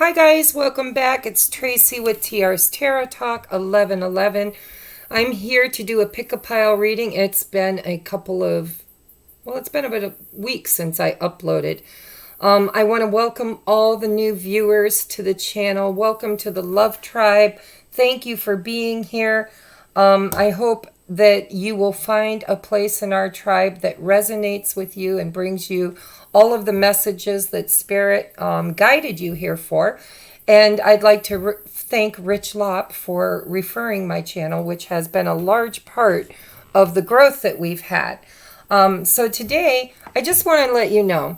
Hi guys, welcome back. It's Tracy with TR's Tarot Talk 1111. I'm here to do a pick-a-pile reading. It's been it's been about a week since I uploaded. I want to welcome all the new viewers to the channel. Welcome to the Love Tribe. Thank you for being here. I hope that you will find a place in our tribe that resonates with you and brings you all of the messages that Spirit guided you here for. And I'd like to thank Rich Lopp for referring my channel, which has been a large part of the growth that we've had. So today, I just want to let you know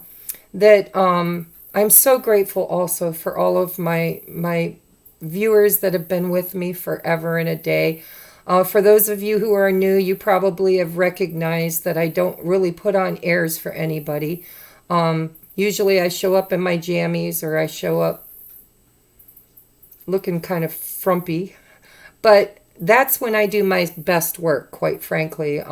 that I'm so grateful also for all of my viewers that have been with me forever and a day. For those of you who are new, you probably have recognized that I don't really put on airs for anybody. Usually I show up in my jammies or I show up looking kind of frumpy. But that's when I do my best work, quite frankly,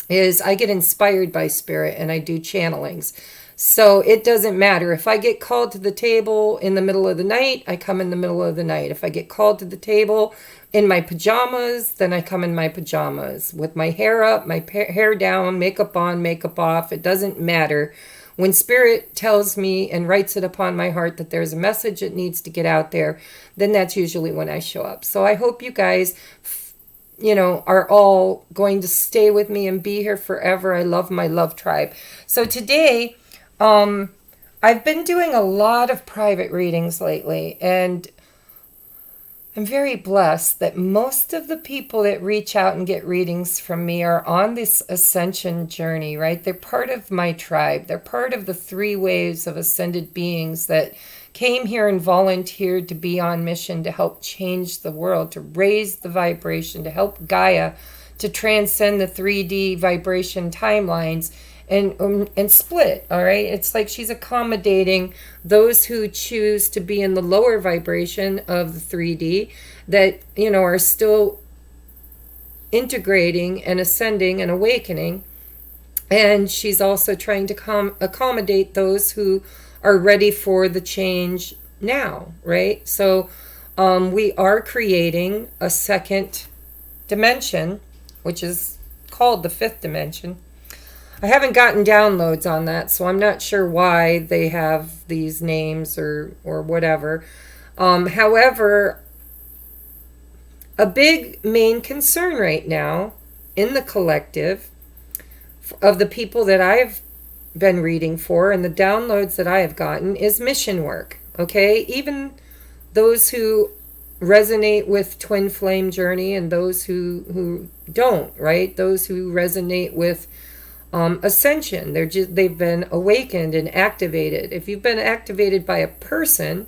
is I get inspired by Spirit and I do channelings. So it doesn't matter. If I get called to the table in the middle of the night, I come in the middle of the night. If I get called to the table in my pajamas, then I come in my pajamas with my hair up, my hair down, makeup on, makeup off. It doesn't matter. When Spirit tells me and writes it upon my heart that there's a message that needs to get out there, then that's usually when I show up. So I hope you guys, are all going to stay with me and be here forever. I love my love tribe. So today, I've been doing a lot of private readings lately, and I'm very blessed that most of the people that reach out and get readings from me are on this ascension journey, right? They're part of my tribe. They're part of the 3 waves of ascended beings that came here and volunteered to be on mission to help change the world, to raise the vibration, to help Gaia to transcend the 3D vibration timelines and split, all right? It's like she's accommodating those who choose to be in the lower vibration of the 3D that, are still integrating and ascending and awakening. And she's also trying to accommodate those who are ready for the change now, right? So we are creating a second dimension, which is called the 5th dimension. I haven't gotten downloads on that, so I'm not sure why they have these names or whatever. However, a big main concern right now in the collective of the people that I've been reading for and the downloads that I have gotten is mission work, okay? Even those who resonate with twin flame journey and those who don't, right? Those who resonate with ascension. They've been awakened and activated. If you've been activated by a person,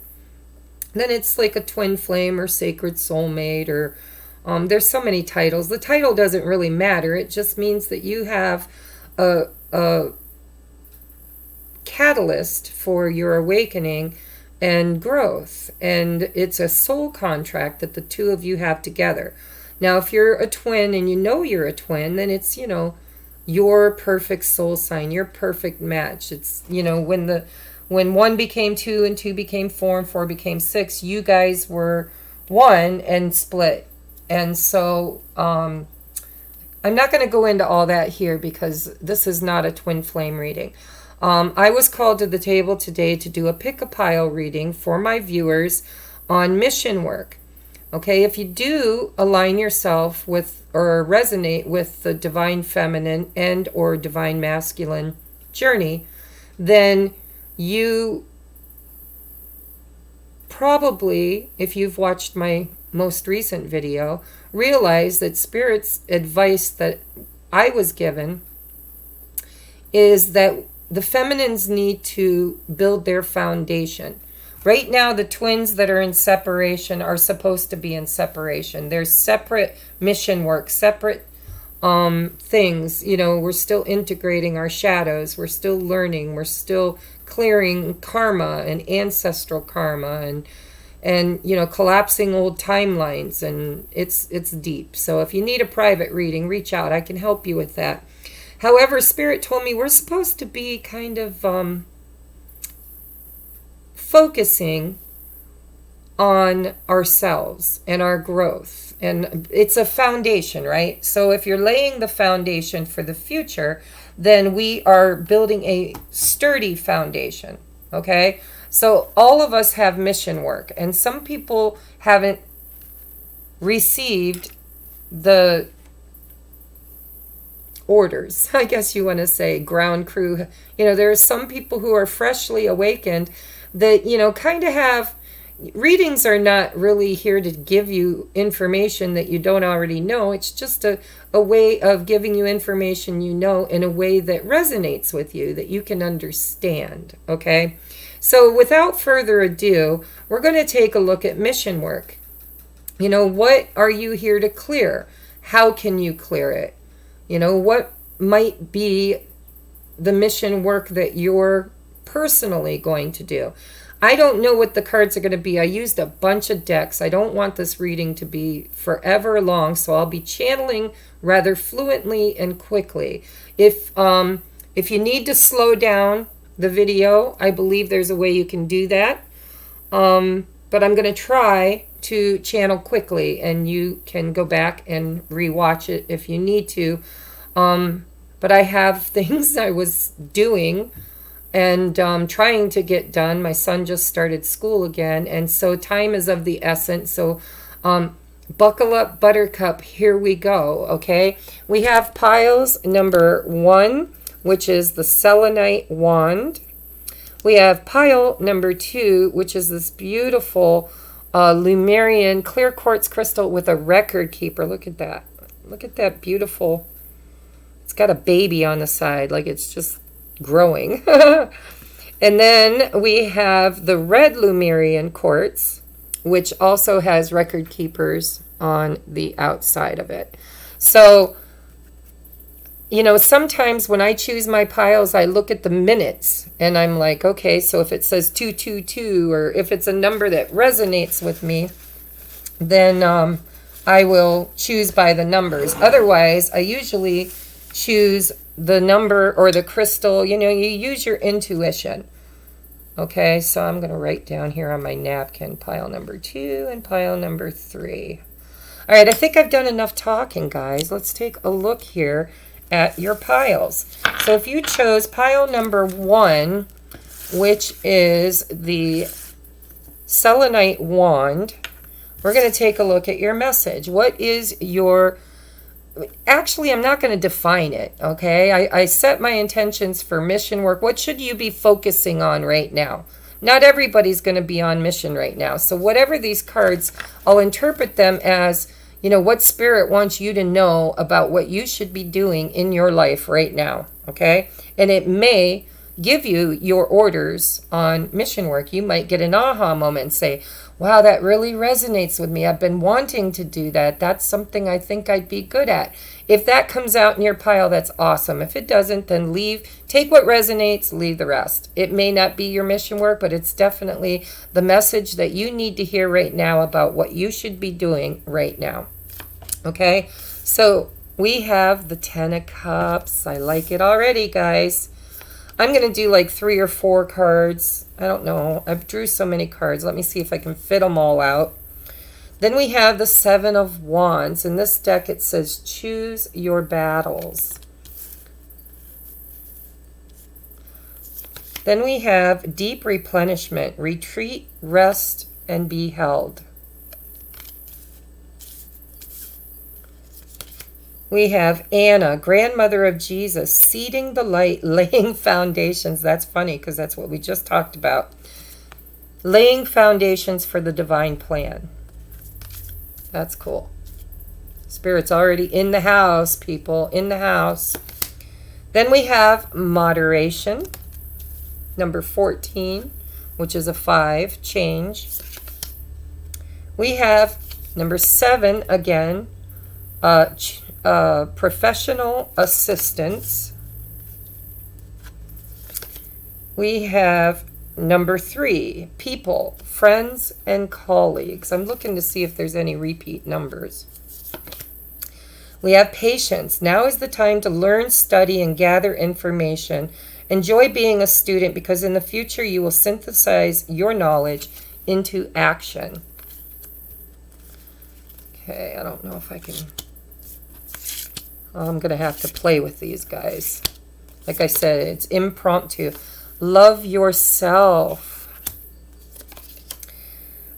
then it's like a twin flame or sacred soulmate or there's so many titles. The title doesn't really matter. It just means that you have a catalyst for your awakening and growth. And it's a soul contract that the 2 of you have together. Now, if you're a twin and you're a twin, then it's, your perfect soul sign, your perfect match. It's, when 1 became 2 and 2 became 4 and 4 became 6, you guys were 1 and split. And so I'm not going to go into all that here because this is not a twin flame reading. I was called to the table today to do a pick-a-pile reading for my viewers on mission work. Okay, if you do align yourself with or resonate with the divine feminine and or divine masculine journey, then you probably, if you've watched my most recent video, realize that Spirit's advice that I was given is that the feminines need to build their foundation. Right now, the twins that are in separation are supposed to be in separation. There's separate mission work, separate things. We're still integrating our shadows. We're still learning. We're still clearing karma and ancestral karma and collapsing old timelines. And it's deep. So if you need a private reading, reach out. I can help you with that. However, Spirit told me we're supposed to be kind of focusing on ourselves and our growth. And it's a foundation, right? So if you're laying the foundation for the future, then we are building a sturdy foundation, okay? So all of us have mission work, and some people haven't received the orders, I guess you want to say, ground crew. There are some people who are freshly awakened that, kind of have, readings are not really here to give you information that you don't already know. It's just a way of giving you information in a way that resonates with you, that you can understand, okay? So without further ado, we're going to take a look at mission work. What are you here to clear? How can you clear it? What might be the mission work that you're personally going to do? I don't know what the cards are going to be. I used a bunch of decks. I don't want this reading to be forever long, so I'll be channeling rather fluently and quickly. If you need to slow down the video, I believe there's a way you can do that. But I'm going to try to channel quickly, and you can go back and rewatch it if you need to. But I have things I was doing and trying to get done. My son just started school again, and so time is of the essence. So buckle up, Buttercup. Here we go, okay? We have piles number 1, which is the selenite wand. We have pile number 2, which is this beautiful Lemurian clear quartz crystal with a record keeper. Look at that. Look at that beautiful. It's got a baby on the side, like it's just growing. And then we have the red Lemurian quartz, which also has record keepers on the outside of it. So, sometimes when I choose my piles, I look at the minutes and I'm like, okay, so if it says 222, or if it's a number that resonates with me, then I will choose by the numbers. Otherwise, I usually choose the number or the crystal. You use your intuition. Okay, so I'm going to write down here on my napkin pile number 2 and pile number 3. All right, I think I've done enough talking, guys. Let's take a look here at your piles. So if you chose pile number 1, which is the selenite wand, we're going to take a look at your message. What is your... Actually, I'm not going to define it, okay? I set my intentions for mission work. What should you be focusing on right now? Not everybody's going to be on mission right now. So whatever these cards, I'll interpret them as, what spirit wants you to know about what you should be doing in your life right now, okay? And it may give you your orders on mission work. You might get an aha moment and say, wow, that really resonates with me. I've been wanting to do that. That's something I think I'd be good at. If that comes out in your pile, that's awesome. If it doesn't, then take what resonates, leave the rest. It may not be your mission work, but it's definitely the message that you need to hear right now about what you should be doing right now. Okay, so we have the 10 of Cups. I like it already, guys. I'm going to do like 3 or 4 cards. I don't know. I've drew so many cards. Let me see if I can fit them all out. Then we have the 7 of Wands. In this deck, it says, choose your battles. Then we have deep replenishment, retreat, rest, and be held. We have Anna, grandmother of Jesus, seeding the light, laying foundations. That's funny because that's what we just talked about. Laying foundations for the divine plan. That's cool. Spirit's already in the house, people, in the house. Then we have moderation, number 14, which is a 5, change. We have number 7 again, professional assistance. We have number 3, people, friends, and colleagues. I'm looking to see if there's any repeat numbers. We have patience. Now is the time to learn, study, and gather information. Enjoy being a student because in the future you will synthesize your knowledge, into action. Okay, I don't know if I can... I'm going to have to play with these guys. Like I said, it's impromptu. Love yourself.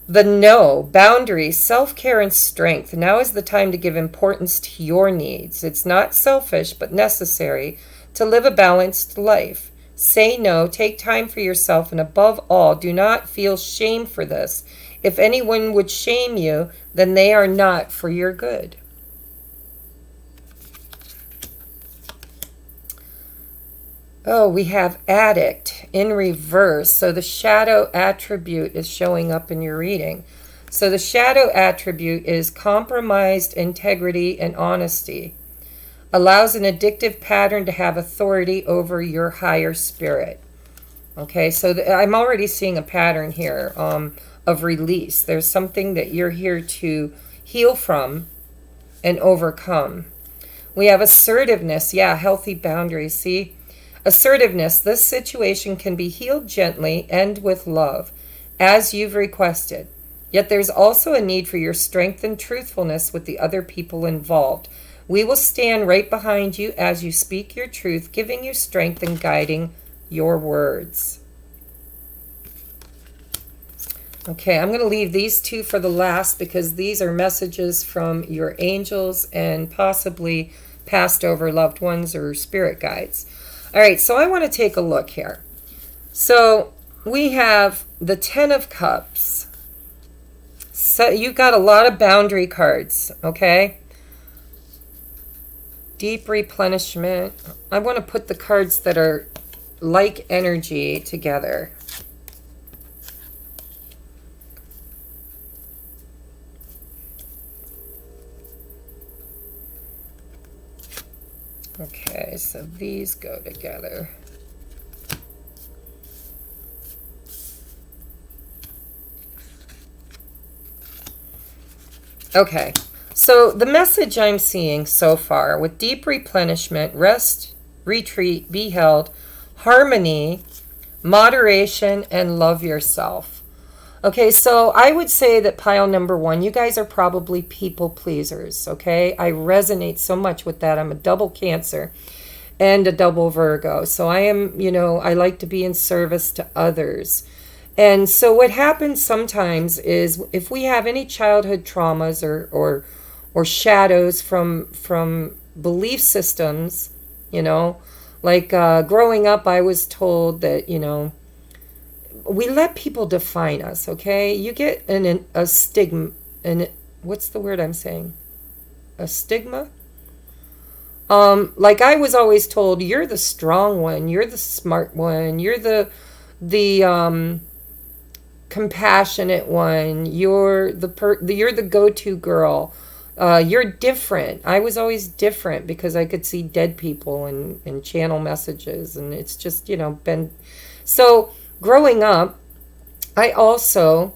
The no, boundaries, self-care, and strength. Now is the time to give importance to your needs. It's not selfish, but necessary to live a balanced life. Say no, take time for yourself, and above all, do not feel shame for this. If anyone would shame you, then they are not for your good. Oh, we have addict in reverse. So the shadow attribute is showing up in your reading. So the shadow attribute is compromised integrity and honesty. Allows an addictive pattern to have authority over your higher spirit. Okay, so I'm already seeing a pattern here of release. There's something that you're here to heal from and overcome. We have assertiveness. Yeah, healthy boundaries. See? Assertiveness. This situation can be healed gently and with love, as you've requested. Yet there's also a need for your strength and truthfulness with the other people involved. We will stand right behind you as you speak your truth, giving you strength and guiding your words. Okay, I'm going to leave these two for the last because these are messages from your angels and possibly passed over loved ones or spirit guides. All right, so I want to take a look here. So we have the 10 of Cups. So you've got a lot of boundary cards, okay? Deep replenishment. I want to put the cards that are like energy together. Okay, so these go together. Okay, so the message I'm seeing so far with deep replenishment, rest, retreat, be held, harmony, moderation, and love yourself. Okay, so I would say that pile number 1, you guys are probably people pleasers, okay? I resonate so much with that. I'm a double Cancer and a double Virgo. So I am, I like to be in service to others. And so what happens sometimes is if we have any childhood traumas or shadows from belief systems, like growing up, I was told that, we let people define us, okay? You get a stigma, what's the word I'm saying? A stigma? Like I was always told, you're the strong one, you're the smart one, you're the compassionate one, you're the go-to girl. You're different. I was always different because I could see dead people and channel messages, and it's just, been so. Growing up, I also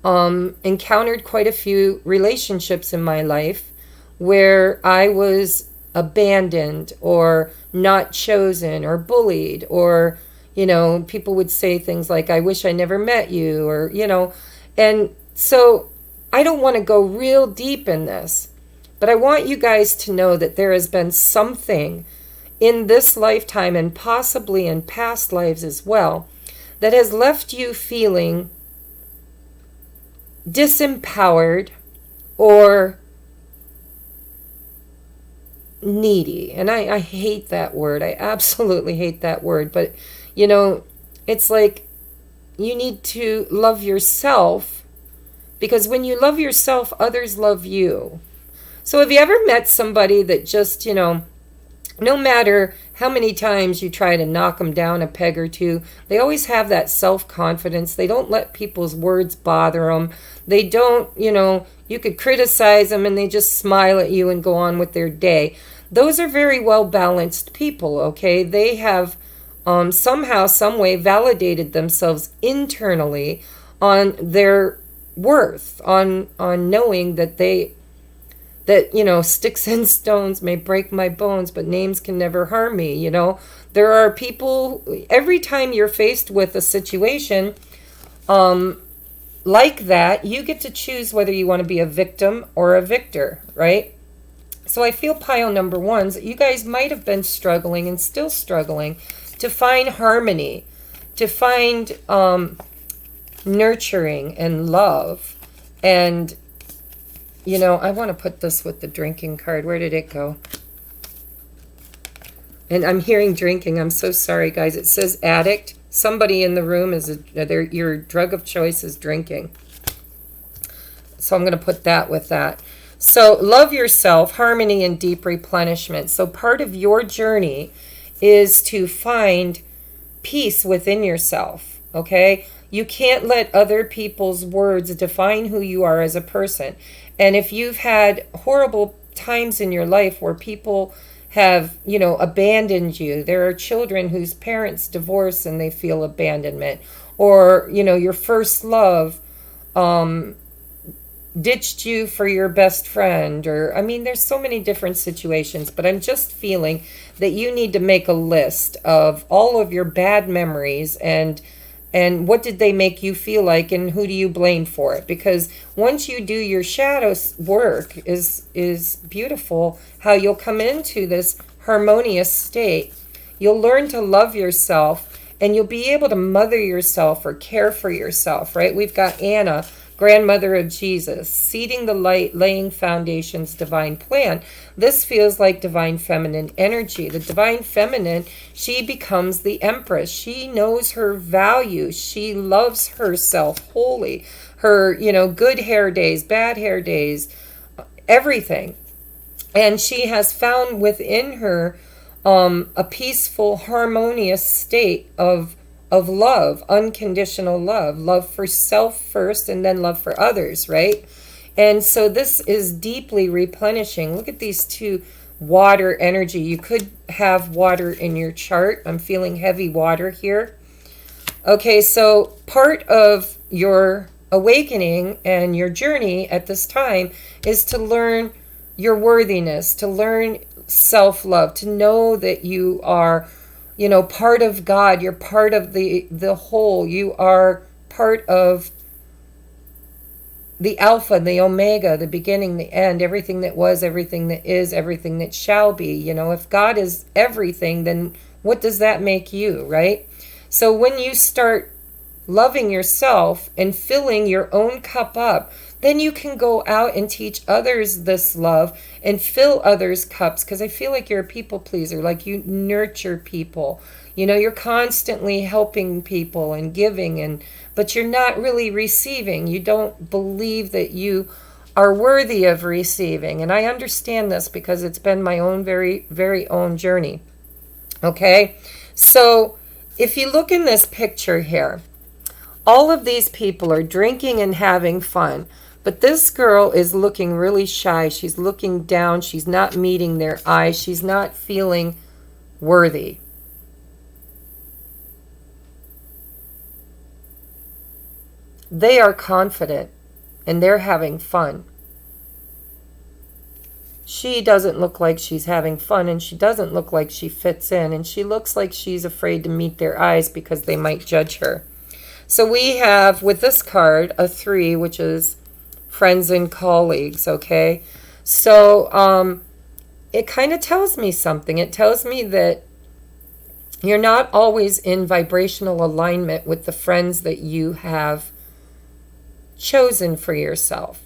encountered quite a few relationships in my life where I was abandoned or not chosen or bullied or, people would say things like, I wish I never met you or, and so I don't want to go real deep in this, but I want you guys to know that there has been something in this lifetime and possibly in past lives as well that has left you feeling disempowered or needy. And I hate that word. I absolutely hate that word. But, it's like you need to love yourself because when you love yourself, others love you. So have you ever met somebody that just, no matter how many times you try to knock them down a peg or two, they always have that self-confidence. They don't let people's words bother them. They don't, you could criticize them and they just smile at you and go on with their day. Those are very well-balanced people, okay? They have somehow, some way validated themselves internally on their worth, on knowing that sticks and stones may break my bones, but names can never harm me. There are people, every time you're faced with a situation, like that, you get to choose whether you want to be a victim or a victor, right? So I feel pile number ones, you guys might have been struggling and still struggling to find harmony, to find nurturing and love. And, you know, I want to put this with the drinking card. Where did it go? And I'm hearing drinking. I'm so sorry, guys. It says addict. Somebody in the room is your drug of choice is drinking. So I'm going to put that with that. So love yourself, harmony, and deep replenishment. So part of your journey is to find peace within yourself, okay? You can't let other people's words define who you are as a person. And if you've had horrible times in your life where people have, you know, abandoned you, there are children whose parents divorce and they feel abandonment, or, you know, your first love ditched you for your best friend, or, I mean, there's so many different situations, but I'm just feeling that you need to make a list of all of your bad memories and what did they make you feel like, and who do you blame for it? Because once you do your shadow work, is beautiful how you'll come into this harmonious state. You'll learn to love yourself, and you'll be able to mother yourself or care for yourself, right? We've got Anna, grandmother of Jesus, seeding the light, laying foundations, divine plan. This feels like divine feminine energy. The divine feminine, she becomes the empress. She knows her value. She loves herself wholly. Her, you know, good hair days, bad hair days, everything. And she has found within her a peaceful, harmonious state of love, unconditional love, love for self first and then love for others, right? And so this is deeply replenishing. Look at these two water energy. You could have water in your chart. I'm feeling heavy water here. Okay, so part of your awakening and your journey at this time is to learn your worthiness, to learn self-love, to know that you are, you know, part of God. You're part of the whole. You are part of the Alpha, the Omega, the beginning, the end, everything that was, everything that is, everything that shall be. You know, if God is everything, then what does that make you, right? So when you start loving yourself and filling your own cup up, then you can go out and teach others this love and fill others' cups, because I feel like you're a people pleaser, like you nurture people. You know, you're constantly helping people and giving, but you're not really receiving. You don't believe that you are worthy of receiving. And I understand this because it's been my own very, very own journey. Okay? So if you look in this picture here, all of these people are drinking and having fun. But this girl is looking really shy. She's looking down. She's not meeting their eyes. She's not feeling worthy. They are confident and they're having fun. She doesn't look like she's having fun, and she doesn't look like she fits in, and she looks like she's afraid to meet their eyes because they might judge her. So we have, with this card, a 3, which is friends and colleagues, okay? So it kind of tells me something. It tells me that you're not always in vibrational alignment with the friends that you have chosen for yourself.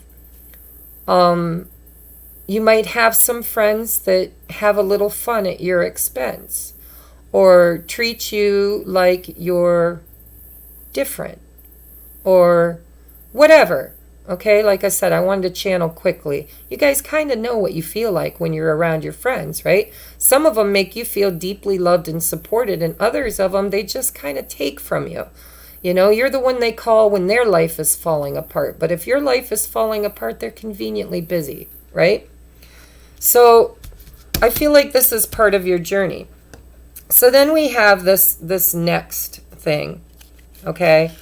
You might have some friends that have a little fun at your expense, or treat you like you're different, or whatever. Okay, like I said, I wanted to channel quickly. You guys kind of know what you feel like when you're around your friends, right? Some of them make you feel deeply loved and supported, and others of them, they just kind of take from you. You know, you're the one they call when their life is falling apart. But if your life is falling apart, they're conveniently busy, right? So I feel like this is part of your journey. So then we have this next thing, okay?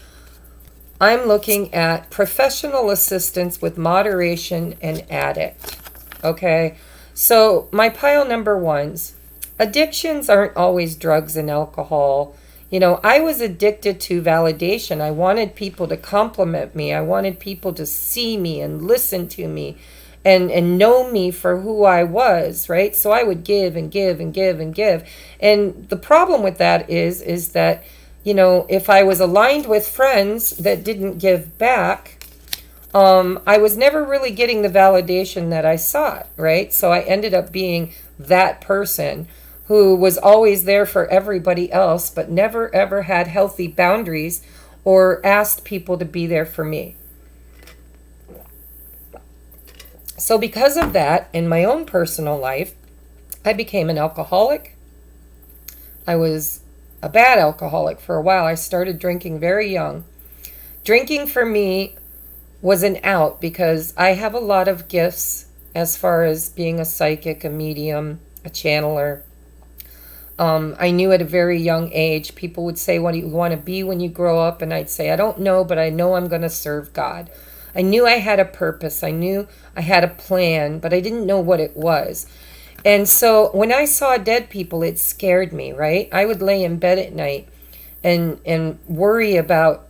I'm looking at professional assistance with moderation and addict, okay? So my pile number ones, addictions aren't always drugs and alcohol. I was addicted to validation. I wanted people to compliment me. I wanted people to see me and listen to me and know me for who I was, right? So I would give and give and give and give. And the problem with that is that, if I was aligned with friends that didn't give back, I was never really getting the validation that I sought, right? So I ended up being that person who was always there for everybody else, but never ever had healthy boundaries or asked people to be there for me. So because of that, in my own personal life, I became an alcoholic. I was a bad alcoholic for a while. I started drinking very young. Drinking for me was an out because I have a lot of gifts as far as being a psychic, a medium, a channeler. I knew at a very young age, people would say, what do you want to be when you grow up? And I'd say, I don't know, but I know I'm going to serve God. I knew I had a purpose. I knew I had a plan, but I didn't know what it was. And so when I saw dead people, it scared me, right? I would lay in bed at night and worry about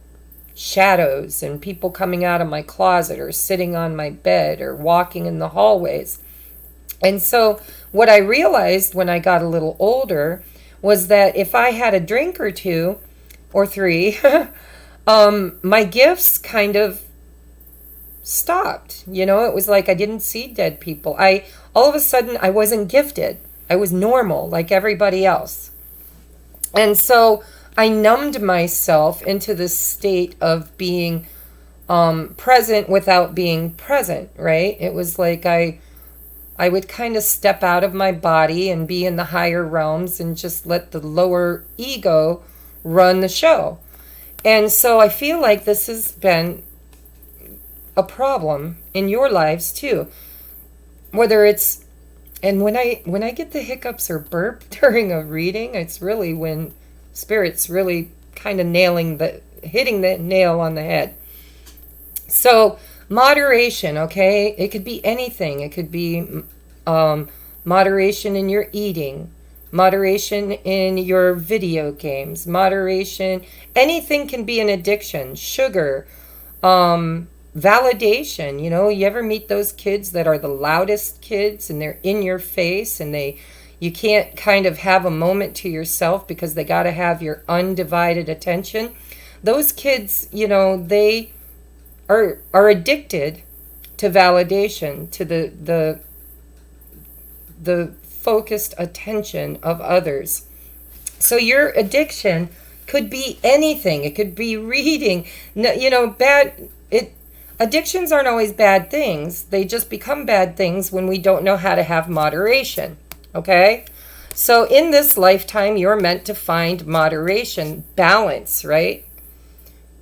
shadows and people coming out of my closet or sitting on my bed or walking in the hallways. And so what I realized when I got a little older was that if I had a drink or two or three, my gifts kind of stopped. It was like I didn't see dead people. All of a sudden I wasn't gifted. I was normal like everybody else. And so I numbed myself into this state of being present without being present, right? It was like I would kind of step out of my body and be in the higher realms and just let the lower ego run the show. And so I feel like this has been a problem in your lives too. Whether it's, and when I get the hiccups or burp during a reading, it's really when Spirit's really kind of hitting the nail on the head. So moderation, okay? It could be anything. It could be moderation in your eating, moderation in your video games, moderation. Anything can be an addiction. Sugar, validation. You ever meet those kids that are the loudest kids and they're in your face and you can't kind of have a moment to yourself because they got to have your undivided attention? Those kids, they are addicted to validation, to the focused attention of others. So your addiction could be anything. It could be reading. Addictions aren't always bad things. They just become bad things when we don't know how to have moderation. Okay? So in this lifetime, you're meant to find moderation, balance, right?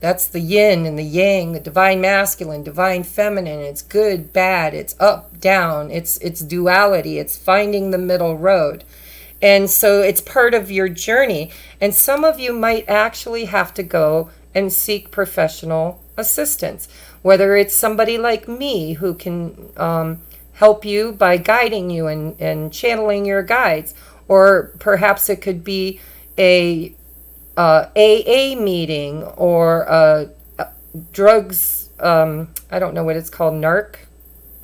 That's the yin and the yang, the divine masculine, divine feminine. It's good, bad, it's up, down, it's duality, it's finding the middle road. And so it's part of your journey. And some of you might actually have to go and seek professional assistance, whether it's somebody like me who can help you by guiding you and channeling your guides, or perhaps it could be a AA meeting or a drugs, I don't know what it's called, NARC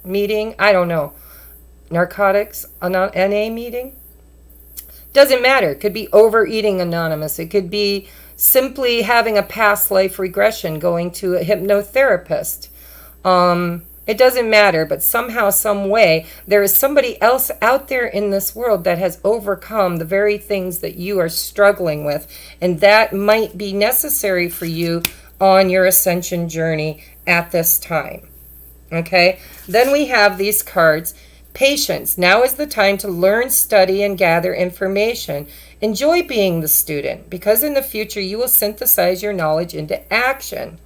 meeting, I don't know, narcotics, NA meeting. Doesn't matter. It could be Overeating Anonymous. It could be simply having a past life regression, going to a hypnotherapist. It doesn't matter, but somehow, some way, there is somebody else out there in this world that has overcome the very things that you are struggling with, and that might be necessary for you on your ascension journey at this time. Okay? Then we have these cards. Patience. Now is the time to learn, study, and gather information. Enjoy being the student, because in the future you will synthesize your knowledge into action.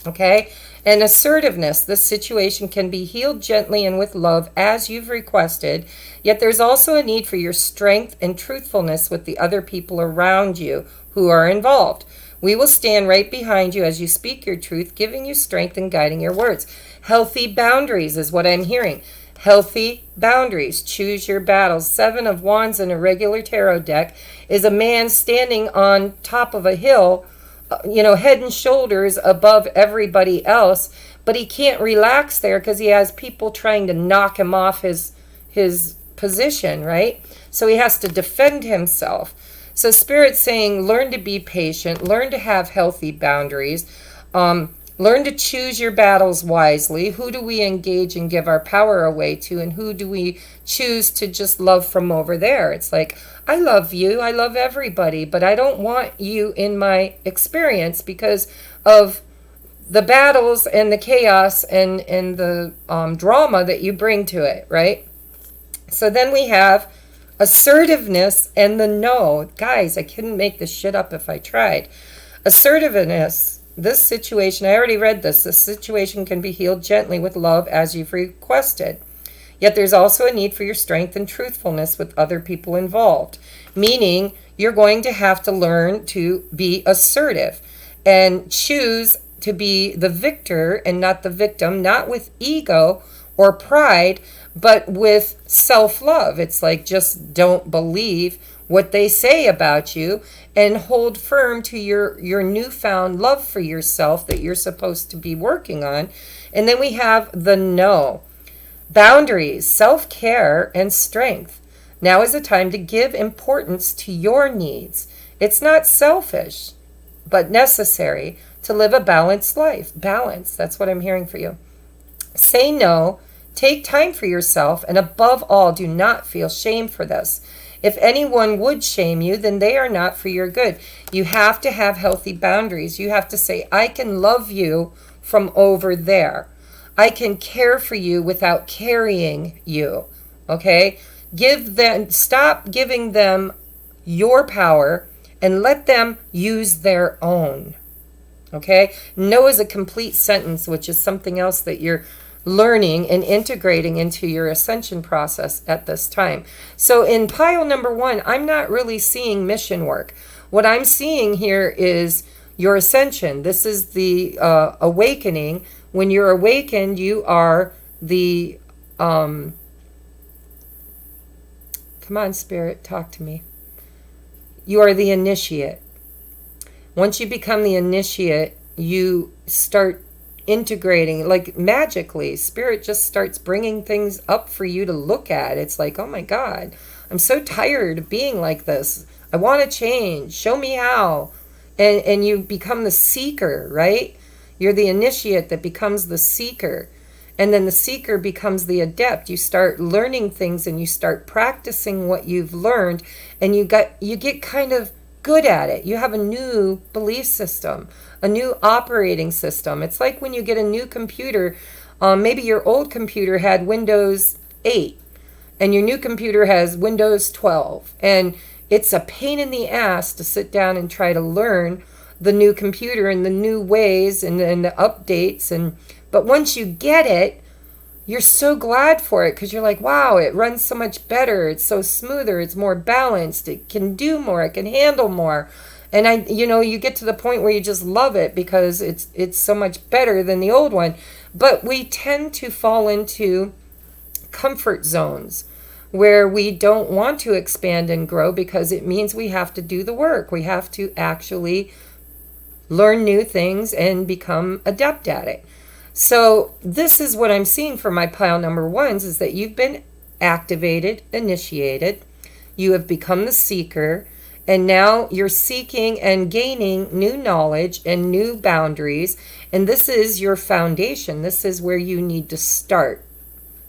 Okay? And assertiveness. This situation can be healed gently and with love as you've requested, yet there's also a need for your strength and truthfulness with the other people around you who are involved. We will stand right behind you as you speak your truth, giving you strength and guiding your words. Healthy boundaries is what I'm hearing. Healthy boundaries. Choose your battles. 7 of Wands in a regular tarot deck is a man standing on top of a hill, head and shoulders above everybody else, but he can't relax there because he has people trying to knock him off his position, right? So he has to defend himself. So Spirit's saying, learn to be patient, learn to have healthy boundaries, learn to choose your battles wisely. Who do we engage and give our power away to, and who do we choose to just love from over there? It's like, I love you, I love everybody, but I don't want you in my experience because of the battles and the chaos and the drama that you bring to it, right? So then we have assertiveness and the no. Guys, I couldn't make this shit up if I tried. Assertiveness. This situation, I already read this. This situation can be healed gently with love as you've requested. Yet there's also a need for your strength and truthfulness with other people involved. Meaning, you're going to have to learn to be assertive and choose to be the victor and not the victim, not with ego or pride, but with self-love. It's like, just don't believe what they say about you and hold firm to your newfound love for yourself that you're supposed to be working on. And then we have the no. Boundaries, self-care, and strength. Now is the time to give importance to your needs. It's not selfish, but necessary to live a balanced life. Balance, that's what I'm hearing for you. Say no. Take time for yourself, and above all, do not feel shame for this. If anyone would shame you, then they are not for your good. You have to have healthy boundaries. You have to say, I can love you from over there. I can care for you without carrying you. Okay? Stop giving them your power and let them use their own. Okay? No is a complete sentence, which is something else that you're learning and integrating into your ascension process at this time. So in pile number 1, I'm not really seeing mission work. What I'm seeing here is your ascension. This is the awakening. When you're awakened, you are the come on, Spirit, talk to me. You are the initiate. Once you become the initiate, you start integrating, like magically. Spirit just starts bringing things up for you to look at. It's like, oh my God, I'm so tired of being like this. I want to change. Show me how. And you become the seeker, right? You're the initiate that becomes the seeker. And then the seeker becomes the adept. You start learning things and you start practicing what you've learned, and you get kind of good at it. You have a new belief system, a new operating system. It's like when you get a new computer, maybe your old computer had Windows 8 and your new computer has Windows 12. And it's a pain in the ass to sit down and try to learn the new computer and the new ways and the updates. But once you get it, you're so glad for it because you're like, wow, it runs so much better. It's so smoother. It's more balanced. It can do more. It can handle more. And you get to the point where you just love it because it's so much better than the old one. But we tend to fall into comfort zones where we don't want to expand and grow because it means we have to do the work. We have to actually learn new things and become adept at it. So this is what I'm seeing for my pile number 1s, is that you've been activated, initiated. You have become the seeker. And now you're seeking and gaining new knowledge and new boundaries. And this is your foundation. This is where you need to start.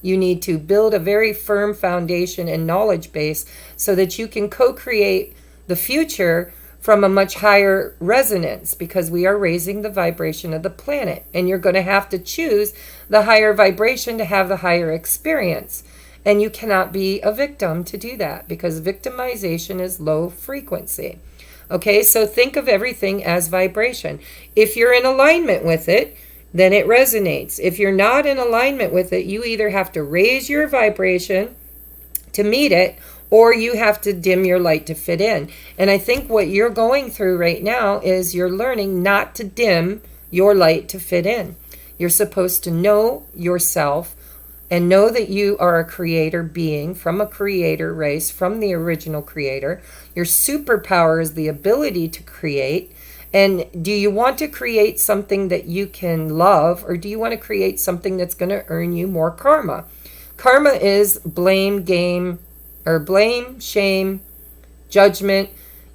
You need to build a very firm foundation and knowledge base so that you can co-create the future from a much higher resonance, because we are raising the vibration of the planet. And you're going to have to choose the higher vibration to have the higher experience. And you cannot be a victim to do that, because victimization is low frequency. Okay, so think of everything as vibration. If you're in alignment with it, then it resonates. If you're not in alignment with it, you either have to raise your vibration to meet it, or you have to dim your light to fit in. And I think what you're going through right now is you're learning not to dim your light to fit in. You're supposed to know yourself, and know that you are a creator being from a creator race, from the original creator. Your superpower is the ability to create. And do you want to create something that you can love, or do you want to create something that's going to earn you more karma? Karma is blame, game, or blame, shame, judgment.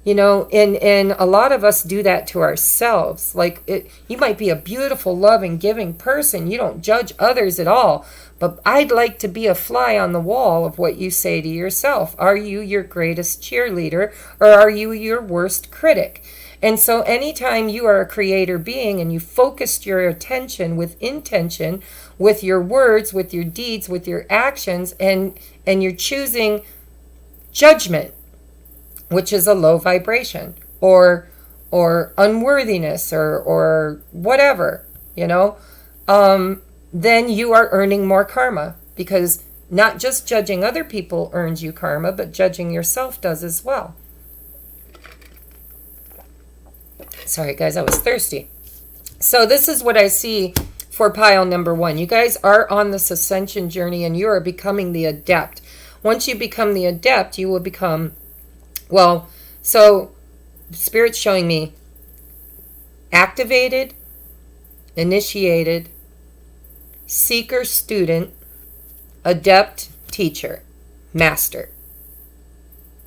And a lot of us do that to ourselves. You might be a beautiful, loving, giving person. You don't judge others at all. But I'd like to be a fly on the wall of what you say to yourself. Are you your greatest cheerleader, or are you your worst critic? And so anytime you are a creator being and you focused your attention with intention, with your words, with your deeds, with your actions, and you're choosing judgment, which is a low vibration, or unworthiness, or whatever, then you are earning more karma, because not just judging other people earns you karma, but judging yourself does as well. Sorry, guys, I was thirsty. So this is what I see for pile number 1. You guys are on this ascension journey, and you are becoming the adept. Once you become the adept, you will become, so Spirit's showing me activated, initiated, seeker student, adept teacher, master.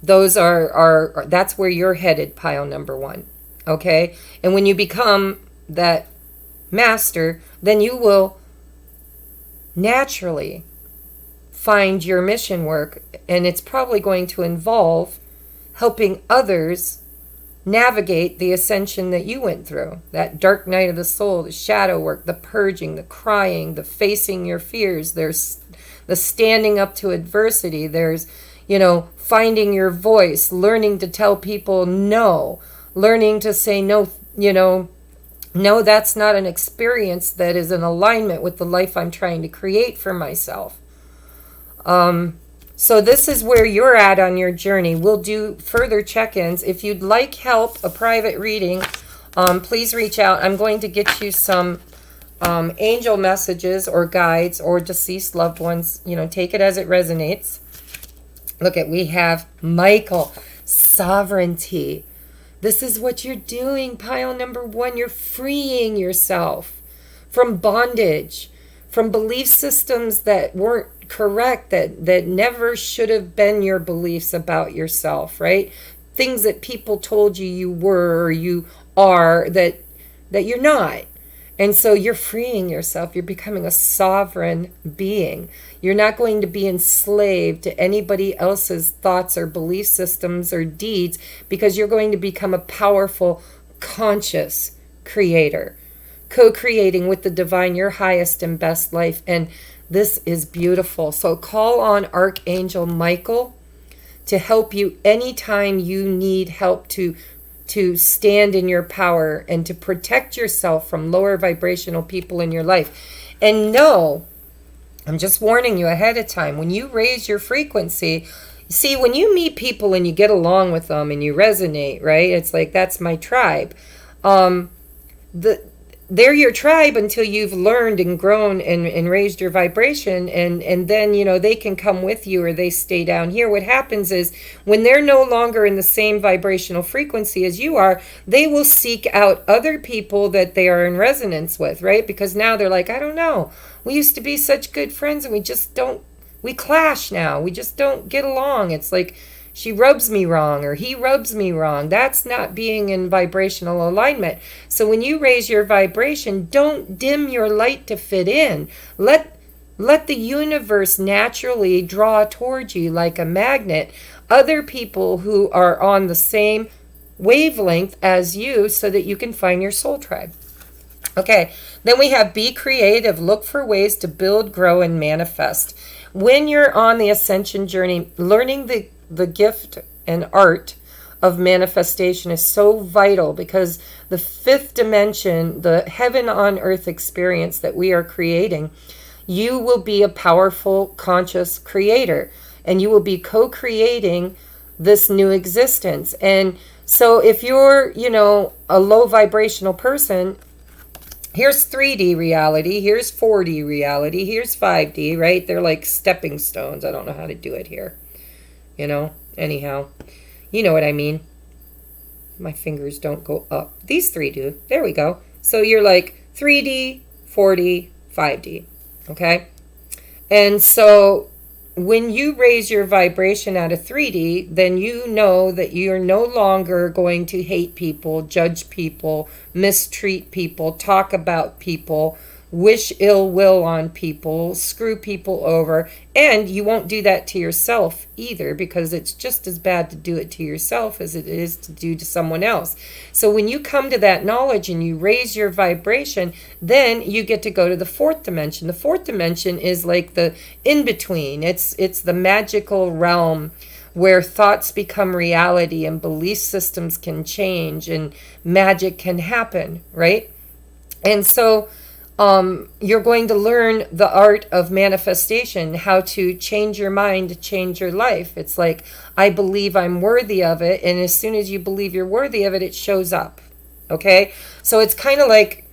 Those that's where you're headed, pile number 1. Okay? And when you become that master, then you will naturally find your mission work, and it's probably going to involve helping others navigate the ascension that you went through. That dark night of the soul, the shadow work, the purging, the crying, the facing your fears. There's the standing up to adversity. There's, finding your voice, learning to tell people no, learning to say no, no, that's not an experience that is in alignment with the life I'm trying to create for myself. So this is where you're at on your journey. We'll do further check-ins. If you'd like help, a private reading, please reach out. I'm going to get you some angel messages or guides or deceased loved ones. Take it as it resonates. We have Michael, sovereignty. This is what you're doing, pile number 1. You're freeing yourself from bondage, from belief systems that weren't correct, that never should have been your beliefs about yourself, right? Things that people told you were, or you are, that you're not. And so you're freeing yourself. You're becoming a sovereign being. You're not going to be enslaved to anybody else's thoughts or belief systems or deeds, because you're going to become a powerful, conscious creator, co-creating with the divine your highest and best life. And this is beautiful. So call on Archangel Michael to help you anytime you need help to stand in your power and to protect yourself from lower vibrational people in your life. And no, I'm just warning you ahead of time, when you raise your frequency, see, when you meet people and you get along with them and you resonate, right? It's like, that's my tribe. They're your tribe until you've learned and grown and raised your vibration, and then they can come with you or they stay down here. What happens is, when they're no longer in the same vibrational frequency as you are, they will seek out other people that they are in resonance with, right? Because now they're like, I don't know, we used to be such good friends and we clash now, we just don't get along. It's like, she rubs me wrong or he rubs me wrong. That's not being in vibrational alignment. So when you raise your vibration, don't dim your light to fit in. Let the universe naturally draw towards you like a magnet other people who are on the same wavelength as you, so that you can find your soul tribe. Okay, then we have be creative. Look for ways to build, grow, and manifest. When you're on the ascension journey, learning the gift and art of manifestation is so vital, because the 5th dimension, the heaven on earth experience that we are creating, you will be a powerful, conscious creator, and you will be co-creating this new existence. And so if you're, a low vibrational person, Here's 3D reality. Here's 4D reality. Here's 5D, right? They're like stepping stones. I don't know how to do it here. Anyhow, you know what I mean. My fingers don't go up. These three do. There we go. So you're like 3D, 4D, 5D. Okay? And so when you raise your vibration out of 3D, then you know that you're no longer going to hate people, judge people, mistreat people, talk about people, wish ill will on people, screw people over, and you won't do that to yourself either, because it's just as bad to do it to yourself as it is to do to someone else. So when you come to that knowledge and you raise your vibration, then you get to go to the fourth dimension. The fourth dimension is like the in-between. It's the magical realm where thoughts become reality and belief systems can change and magic can happen, right? And so you're going to learn the art of manifestation, how to change your mind, change your life. It's like, I believe I'm worthy of it. And as soon as you believe you're worthy of it, it shows up. Okay? So it's kind of like,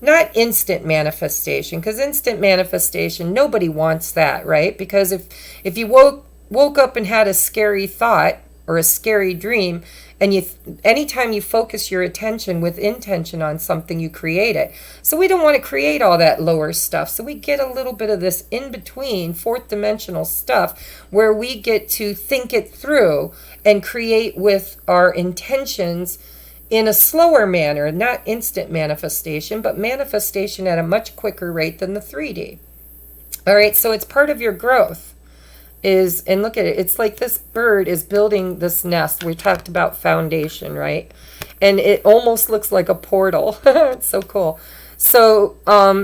not instant manifestation, because instant manifestation, nobody wants that, right? Because if you woke up and had a scary thought or a scary dream, and anytime you focus your attention with intention on something, you create it. So we don't want to create all that lower stuff. So we get a little bit of this in-between fourth dimensional stuff where we get to think it through and create with our intentions in a slower manner, not instant manifestation, but manifestation at a much quicker rate than the 3D. All right, so it's part of your growth. And look at it, it's like this bird is building this nest. We talked about foundation, right? And it almost looks like a portal. It's so cool. So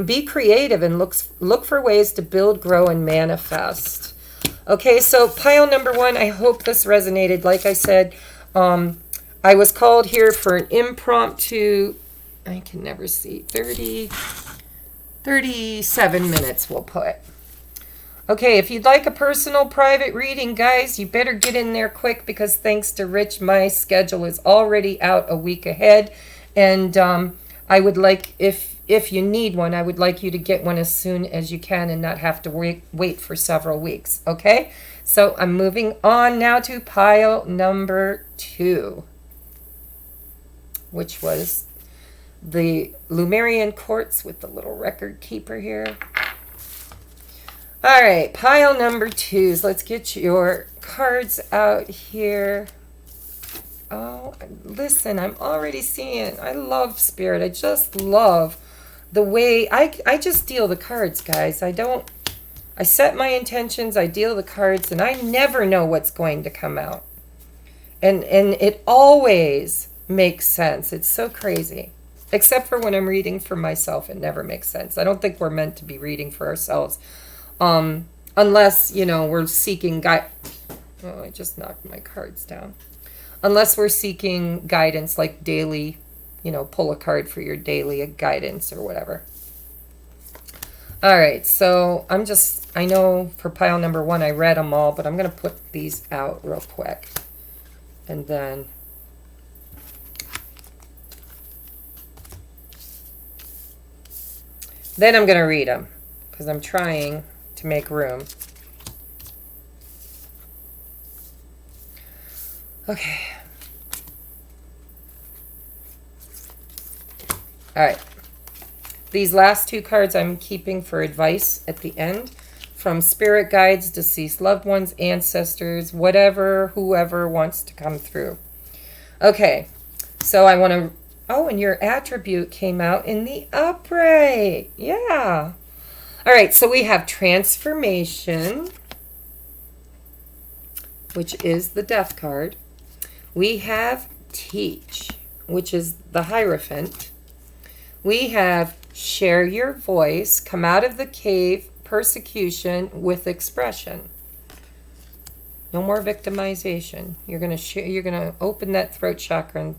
be creative and look for ways to build, grow, and manifest. Okay, so pile number 1, I hope this resonated. Like I said, I was called here for an impromptu, I can never see, 37 minutes we'll put. Okay, if you'd like a personal private reading, guys, you better get in there quick, because thanks to Rich, my schedule is already out a week ahead. And I would like, if you need one, I would like you to get one as soon as you can and not have to wait for several weeks. Okay, so I'm moving on now to pile number 2, which was the Lumerian quartz with the little record keeper here. All right, pile number 2s. Let's get your cards out here. Oh, listen, I'm already seeing. I love Spirit. I just love the way I just deal the cards, guys. I set my intentions, I deal the cards, and I never know what's going to come out. And it always makes sense. It's so crazy. Except for when I'm reading for myself, it never makes sense. I don't think we're meant to be reading for ourselves. Unless, we're seeking I just knocked my cards down. Unless we're seeking guidance, like daily, pull a card for your daily guidance or whatever. All right, so I know for pile number 1, I read them all, but I'm going to put these out real quick. And then I'm going to read them, because I'm trying to make room. Okay. All right. These last 2 cards I'm keeping for advice at the end from spirit guides, deceased loved ones, ancestors, whoever wants to come through. Okay. So I want to, and your attribute came out in the upright. Yeah. All right, so we have transformation, which is the death card. We have teach, which is the Hierophant. We have share your voice, come out of the cave, persecution with expression. No more victimization. You're going to open that throat chakra and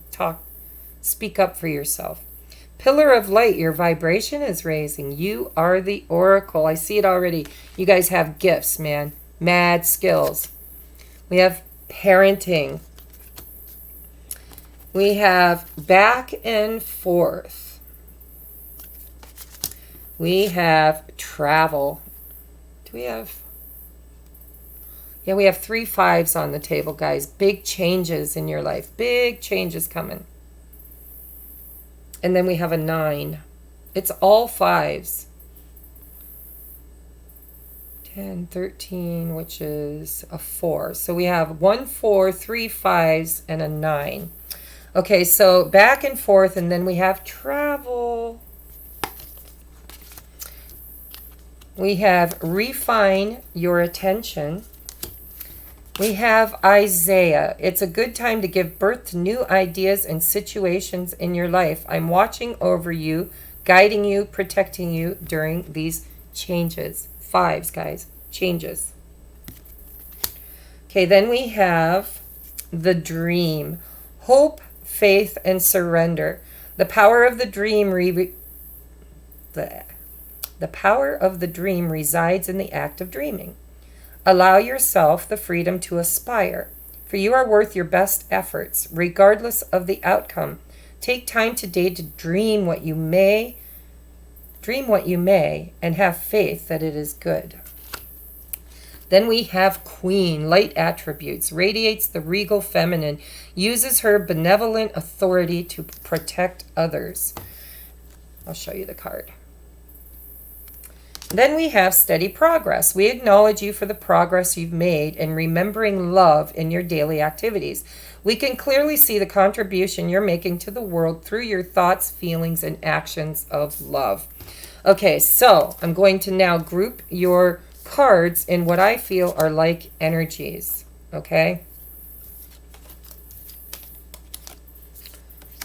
speak up for yourself. Pillar of light, your vibration is raising. You are the oracle. I see it already. You guys have gifts, man. Mad skills. We have parenting. We have back and forth. We have travel. Do we have... Yeah, we have 3 5s on the table, guys. Big changes in your life. Big changes coming. And then we have a 9. It's all 5s. 10, 13, which is a 4. So we have 1 4, 3 5s, and a 9. Okay, so back and forth, and then we have travel. We have refine your attention. We have Isaiah. It's a good time to give birth to new ideas and situations in your life. I'm watching over you, guiding you, protecting you during these changes. 5s, guys. Changes. Okay, then we have the dream. Hope, faith, and surrender. The power of the dream the power of the dream resides in the act of dreaming. Allow yourself the freedom to aspire, for you are worth your best efforts, regardless of the outcome. Take time today to dream what you may, and have faith that it is good. Then we have Queen, light attributes, radiates the regal feminine, uses her benevolent authority to protect others. I'll show you the card. Then we have steady progress. We acknowledge you for the progress you've made in remembering love in your daily activities. We can clearly see the contribution you're making to the world through your thoughts, feelings, and actions of love. Okay, so I'm going to now group your cards in what I feel are like energies. Okay?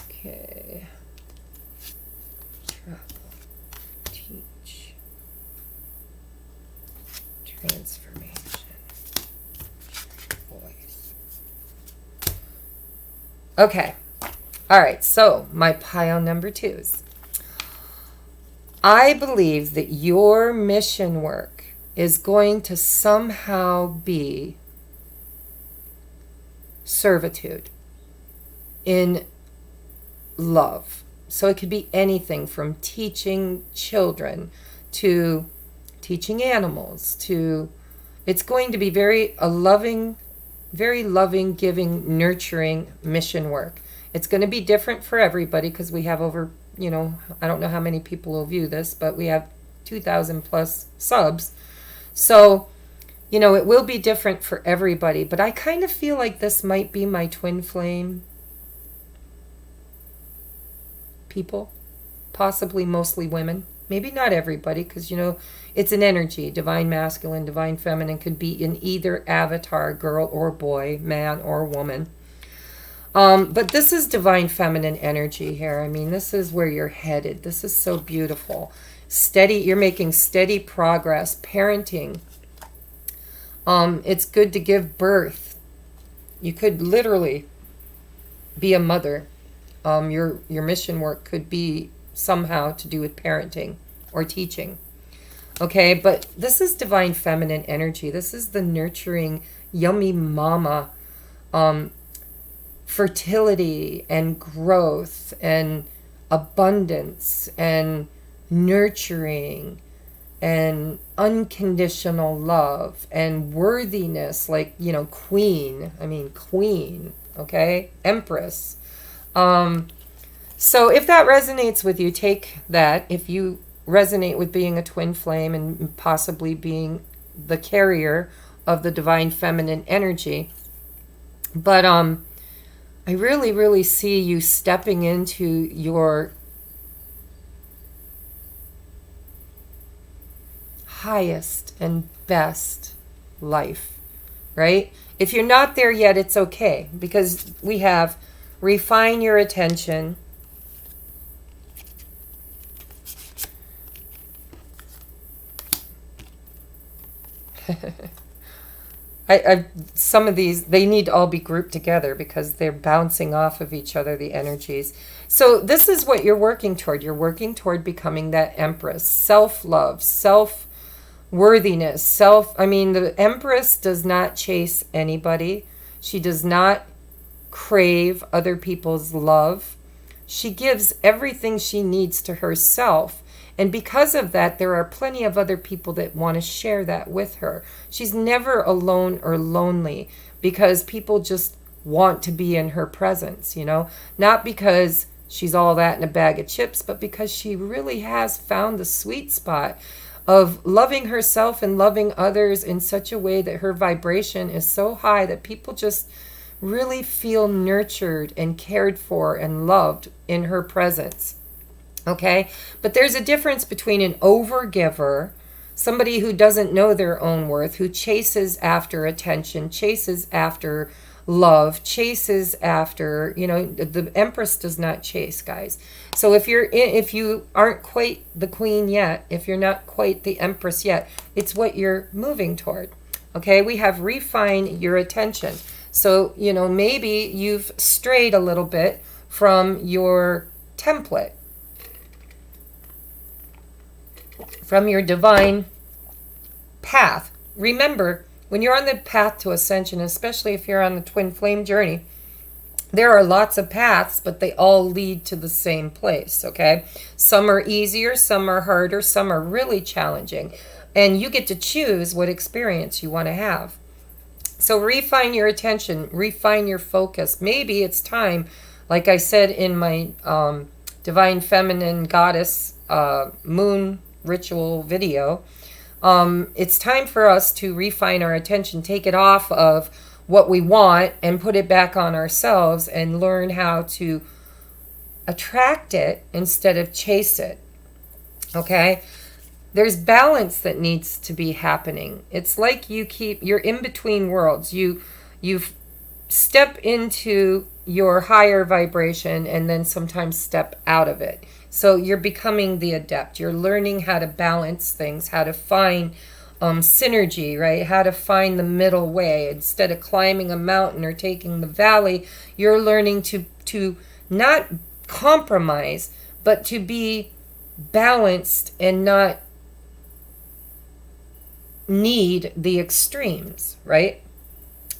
Okay. Transformation. Voice. Okay. All right. So my pile number 2s. I believe that your mission work is going to somehow be servitude in love. So it could be anything from teaching children to teaching animals to, it's going to be very loving, giving, nurturing mission work. It's going to be different for everybody because we have over, I don't know how many people will view this, but we have 2,000 plus subs. So, it will be different for everybody, but I kind of feel like this might be my twin flame people, possibly mostly women. Maybe not everybody, because, it's an energy. Divine masculine, divine feminine could be in either avatar, girl or boy, man or woman. But this is divine feminine energy here. I mean, this is where you're headed. This is so beautiful. Steady, you're making steady progress. Parenting. It's good to give birth. You could literally be a mother. Your mission work could be somehow to do with parenting or teaching. Okay, but this is divine feminine energy. This is the nurturing, yummy mama, fertility and growth and abundance and nurturing and unconditional love and worthiness, like, queen. I mean, queen, okay? Empress. So if that resonates with you, take that. If you resonate with being a twin flame and possibly being the carrier of the divine feminine energy. But I really, really see you stepping into your highest and best life, right? If you're not there yet, it's okay, because we have refine your attention. Some of these, they need to all be grouped together because they're bouncing off of each other, the energies. So this is what you're working toward. You're working toward becoming that empress. Self-love, self-worthiness, the empress does not chase anybody. She does not crave other people's love. She gives everything she needs to herself. And because of that, there are plenty of other people that want to share that with her. She's never alone or lonely because people just want to be in her presence, you know, not because she's all that in a bag of chips, but because she really has found the sweet spot of loving herself and loving others in such a way that her vibration is so high that people just really feel nurtured and cared for and loved in her presence. Okay? But there's a difference between an overgiver, somebody who doesn't know their own worth, who chases after attention, chases after love, chases after, you know, the Empress does not chase, guys. So if you aren't quite the Queen yet, if you're not quite the Empress yet, it's what you're moving toward. Okay, we have refine your attention. So, you know, maybe you've strayed a little bit from your template, from your divine path. Remember, when you're on the path to ascension, especially if you're on the twin flame journey, there are lots of paths, but they all lead to the same place, okay? Some are easier, some are harder, some are really challenging. And you get to choose what experience you want to have. So refine your attention, refine your focus. Maybe it's time, like I said in my Divine Feminine Goddess Moon Ritual video, it's time for us to refine our attention, take it off of what we want and put it back on ourselves and learn how to attract it instead of chase it. Okay? There's balance that needs to be happening. It's like you're in between worlds. You step into your higher vibration and then sometimes step out of it. So you're becoming the adept. You're learning how to balance things, how to find synergy, right? How to find the middle way. Instead of climbing a mountain or taking the valley, you're learning to not compromise, but to be balanced and not need the extremes, right?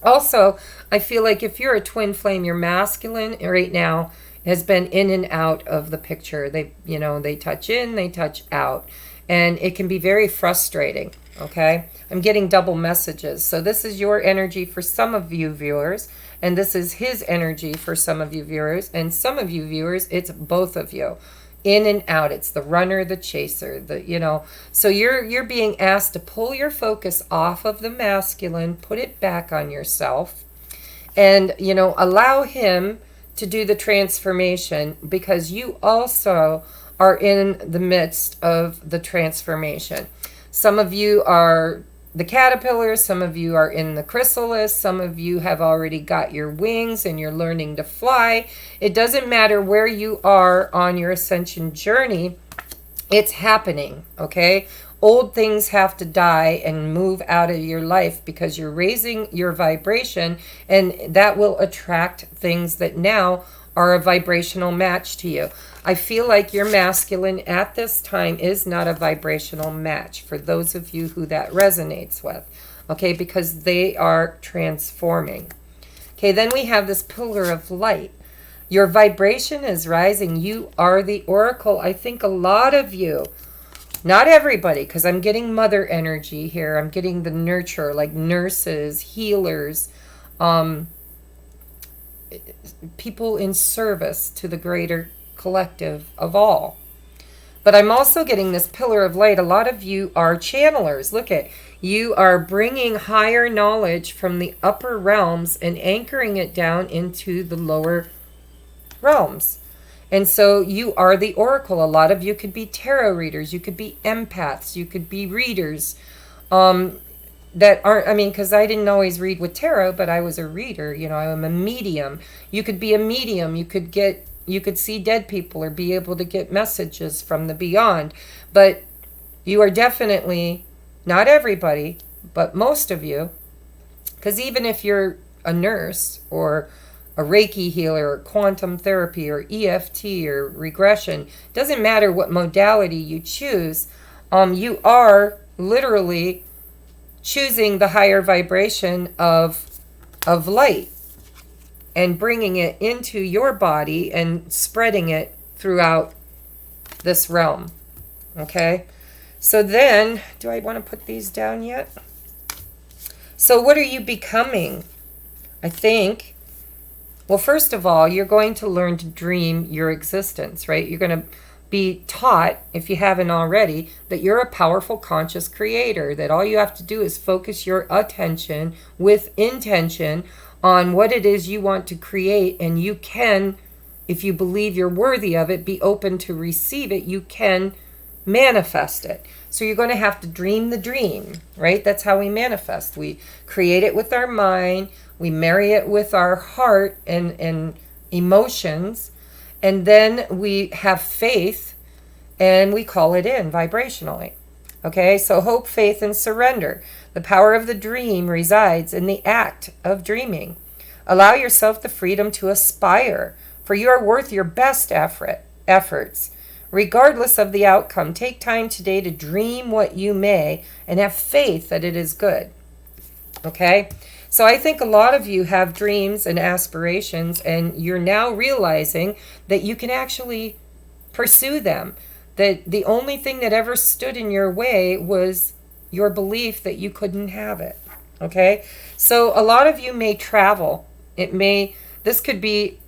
Also, I feel like if you're a twin flame, your masculine right now has been in and out of the picture. They touch in, they touch out, and it can be very frustrating, okay? I'm getting double messages. So this is your energy for some of you viewers, and this is his energy for some of you viewers, and some of you viewers, it's both of you. In and out. It's the runner, the chaser, so you're being asked to pull your focus off of the masculine, put it back on yourself, and allow him to do the transformation, because you also are in the midst of the transformation. Some of you are the caterpillar, some of you are in the chrysalis, some of you have already got your wings and you're learning to fly. It doesn't matter where you are on your ascension journey, it's happening, okay? Old things have to die and move out of your life because you're raising your vibration, and that will attract things that now are a vibrational match to you. I feel like your masculine at this time is not a vibrational match for those of you who that resonates with, okay, because they are transforming. Okay, then we have this pillar of light. Your vibration is rising. You are the oracle. I think a lot of you, not everybody, because I'm getting mother energy here. I'm getting the nurture, like nurses, healers, people in service to the greater collective of all. But I'm also getting this pillar of light. A lot of you are channelers. Look at, you are bringing higher knowledge from the upper realms and anchoring it down into the lower realms. And so you are the oracle. A lot of you could be tarot readers. You could be empaths. You could be readers. That aren't, because I didn't always read with tarot, but I was a reader. I'm a medium. You could be a medium. You could see dead people or be able to get messages from the beyond. But you are definitely, not everybody, but most of you, because even if you're a nurse or a Reiki healer or quantum therapy or EFT or regression, doesn't matter what modality you choose, you are literally choosing the higher vibration of light and bringing it into your body and spreading it throughout this realm. Okay? So then, do I want to put these down yet? So what are you becoming? I think, well, first of all, you're going to learn to dream your existence, right? You're going to be taught, if you haven't already, that you're a powerful conscious creator, that all you have to do is focus your attention with intention on what it is you want to create, and you can, if you believe you're worthy of it, be open to receive it, you can manifest it. So you're going to have to dream the dream, right? That's how we manifest. We create it with our mind, we marry it with our heart and emotions, and then we have faith and we call it in vibrationally. Okay, so hope, faith, and surrender. The power of the dream resides in the act of dreaming. Allow yourself the freedom to aspire, for you are worth your best efforts. Regardless of the outcome, take time today to dream what you may and have faith that it is good. Okay? So I think a lot of you have dreams and aspirations, and you're now realizing that you can actually pursue them. That the only thing that ever stood in your way was your belief that you couldn't have it. Okay? So a lot of you may travel. This could be,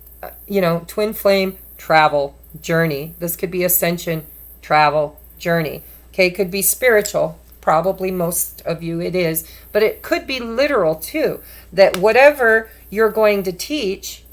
twin flame travel journey. This could be ascension travel journey. Okay? It could be spiritual. Probably most of you it is. But it could be literal too. That whatever you're going to teach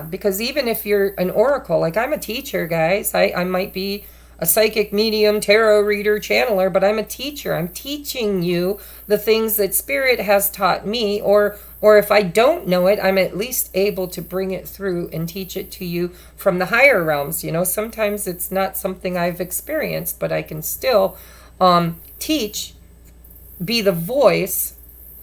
because even if you're an oracle, like I'm a teacher, guys, I might be a psychic medium, tarot reader, channeler, but I'm a teacher. I'm teaching you the things that Spirit has taught me, or if I don't know it, I'm at least able to bring it through and teach it to you from the higher realms. Sometimes it's not something I've experienced, but I can still teach, be the voice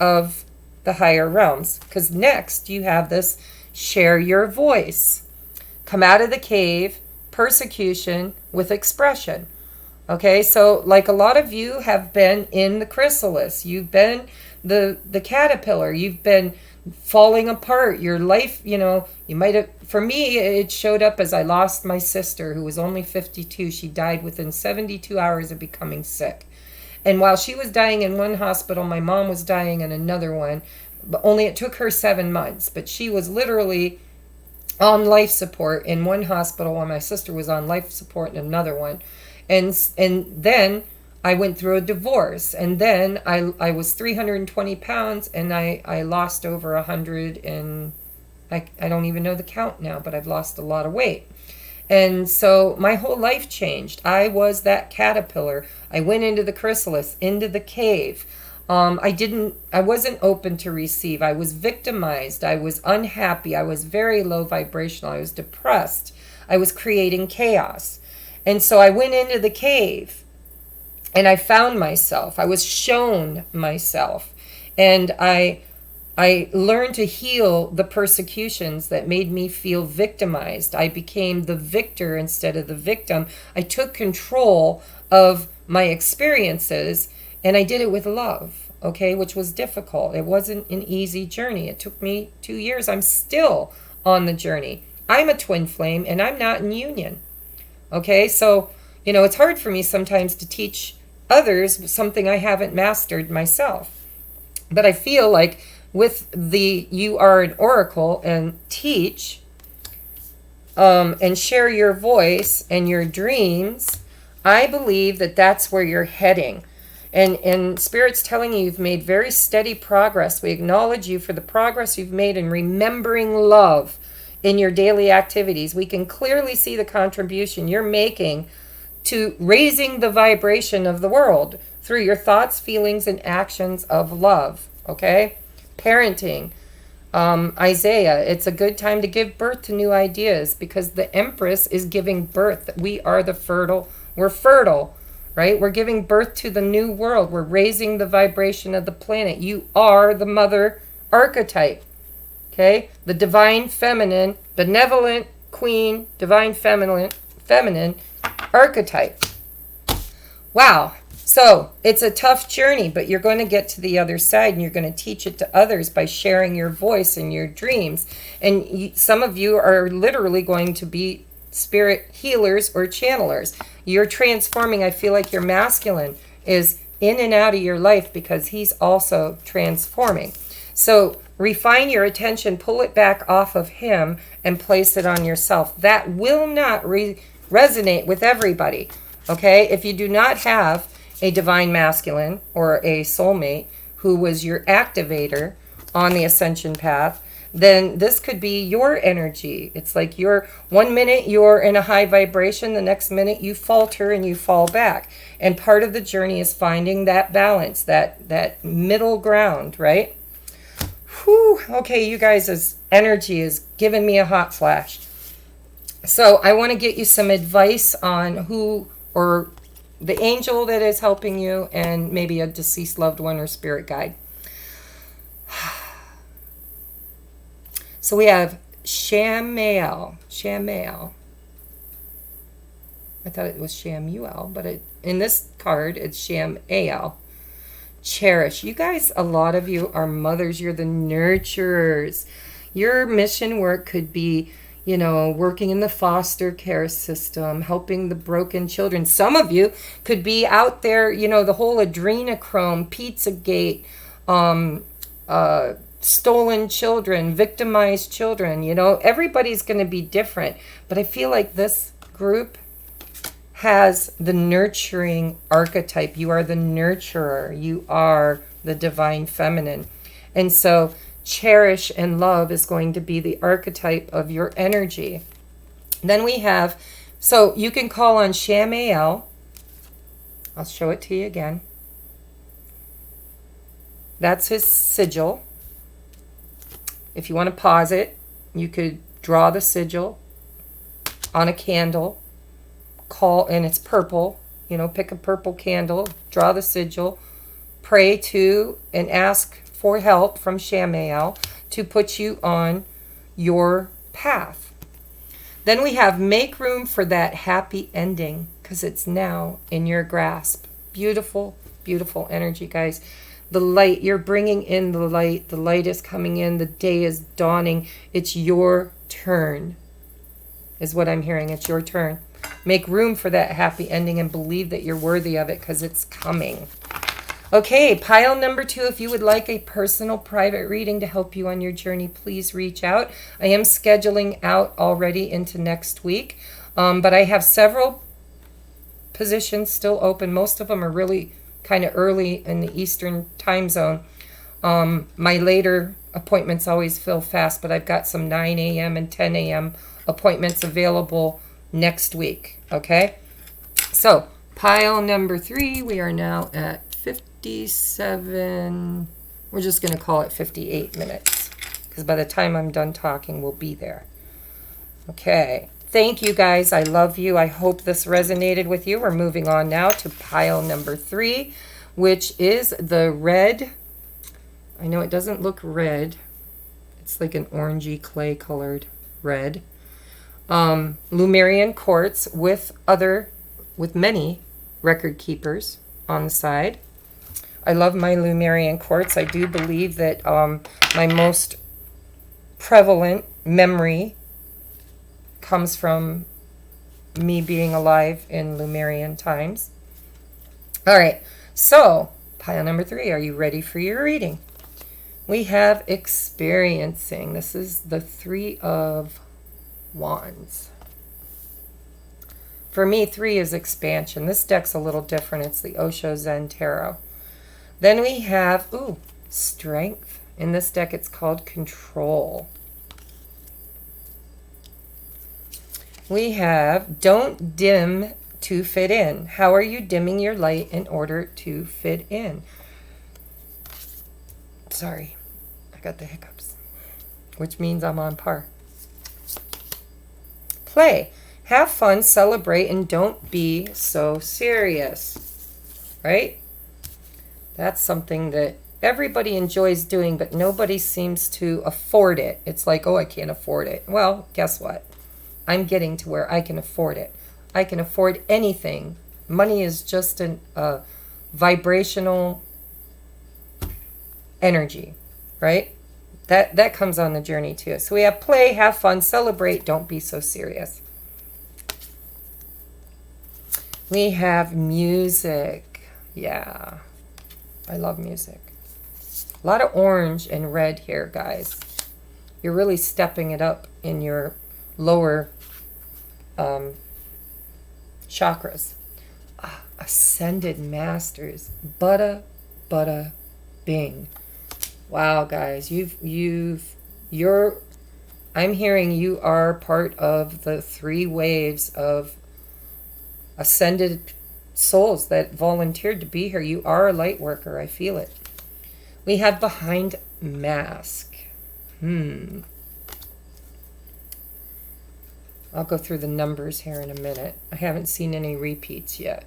of the higher realms. Because next you have this share your voice. Come out of the cave, persecution with expression. Okay, so like a lot of you have been in the chrysalis. You've been the caterpillar. You've been falling apart. Your life, you might have, for me, it showed up as I lost my sister who was only 52. She died within 72 hours of becoming sick. And while she was dying in one hospital, my mom was dying in another one. But only it took her 7 months. But she was literally on life support in one hospital while my sister was on life support in another one. And then I went through a divorce. And then I was 320 pounds and I lost over 100 and I don't even know the count now, but I've lost a lot of weight. And so my whole life changed. I was that caterpillar. I went into the chrysalis, into the cave. I wasn't open to receive. I was victimized. I was unhappy. I was very low vibrational. I was depressed. I was creating chaos. And so I went into the cave and I found myself. I was shown myself. And I learned to heal the persecutions that made me feel victimized. I became the victor instead of the victim. I took control of my experiences. And I did it with love, okay, which was difficult. It wasn't an easy journey. It took me 2 years. I'm still on the journey. I'm a twin flame, and I'm not in union, okay? So, it's hard for me sometimes to teach others something I haven't mastered myself. But I feel like with you are an oracle and teach and share your voice and your dreams, I believe that that's where you're heading. And Spirit's telling you you've made very steady progress. We acknowledge you for the progress you've made in remembering love in your daily activities. We can clearly see the contribution you're making to raising the vibration of the world through your thoughts, feelings, and actions of love. Okay? Parenting. Isaiah, it's a good time to give birth to new ideas because the Empress is giving birth. We're fertile. Right? We're giving birth to the new world. We're raising the vibration of the planet. You are the mother archetype. Okay? The divine feminine, benevolent queen, divine feminine archetype. Wow. So it's a tough journey, but you're going to get to the other side and you're going to teach it to others by sharing your voice and your dreams. And some of you are literally going to be spirit healers or channelers. You're transforming. I feel like your masculine is in and out of your life because he's also transforming. So refine your attention, pull it back off of him and place it on yourself. That will not resonate with everybody. Okay? If you do not have a divine masculine or a soulmate who was your activator on the ascension path, then this could be your energy. It's like you're 1 minute you're in a high vibration, the next minute you falter and you fall back. And part of the journey is finding that balance, that middle ground, right? Whew. Okay, you guys' energy is giving me a hot flash. So I want to get you some advice on who or the angel that is helping you and maybe a deceased loved one or spirit guide. So we have Shamael. I thought it was Shamuel, but in this card, it's Shamael. Cherish. You guys, a lot of you are mothers. You're the nurturers. Your mission work could be, working in the foster care system, helping the broken children. Some of you could be out there, the whole adrenochrome, Pizzagate, stolen children, victimized children. Everybody's going to be different. But I feel like this group has the nurturing archetype. You are the nurturer. You are the divine feminine. And so cherish and love is going to be the archetype of your energy. Then we have, so you can call on Shamael. I'll show it to you again. That's his sigil. If you want to pause it, you could draw the sigil on a candle, and it's purple, pick a purple candle, draw the sigil, pray to and ask for help from Shamael to put you on your path. Then we have make room for that happy ending because it's now in your grasp. Beautiful, beautiful energy, guys. The light, you're bringing in the light. The light is coming in. The day is dawning. It's your turn, is what I'm hearing. It's your turn. Make room for that happy ending and believe that you're worthy of it because it's coming. Okay, pile number 2. If you would like a personal private reading to help you on your journey, please reach out. I am scheduling out already into next week, but I have several positions still open. Most of them are really kind of early in the Eastern time zone. My later appointments always fill fast, but I've got some 9 a.m. and 10 a.m. appointments available next week. Okay, so pile number 3, we are now at 57. We're just going to call it 58 minutes because by the time I'm done talking, we'll be there. Okay. Thank you guys. I love you. I hope this resonated with you. We're moving on now to pile number 3, which is the red. I know it doesn't look red. It's like an orangey clay colored red. Lemurian quartz with many record keepers on the side. I love my Lemurian quartz. I do believe that my most prevalent memory comes from me being alive in Lemurian times. All right, so pile number 3, are you ready for your reading? We have experiencing. This is the 3 of Wands. For me, 3 is expansion. This deck's a little different. It's the Osho Zen Tarot. Then we have, strength. In this deck, it's called control. We have don't dim to fit in. How are you dimming your light in order to fit in? Sorry, I got the hiccups, which means I'm on par. Play. Have fun, celebrate, and don't be so serious. Right? That's something that everybody enjoys doing, but nobody seems to afford it. It's like, I can't afford it. Well, guess what? I'm getting to where I can afford it. I can afford anything. Money is just a vibrational energy, right? That comes on the journey too. So we have play, have fun, celebrate, don't be so serious. We have music. Yeah, I love music. A lot of orange and red here, guys. You're really stepping it up in your lower chakras. Ascended Masters. Bada, bada, bing. Wow, guys. I'm hearing you are part of the 3 waves of ascended souls that volunteered to be here. You are a light worker. I feel it. We have behind mask. I'll go through the numbers here in a minute. I haven't seen any repeats yet.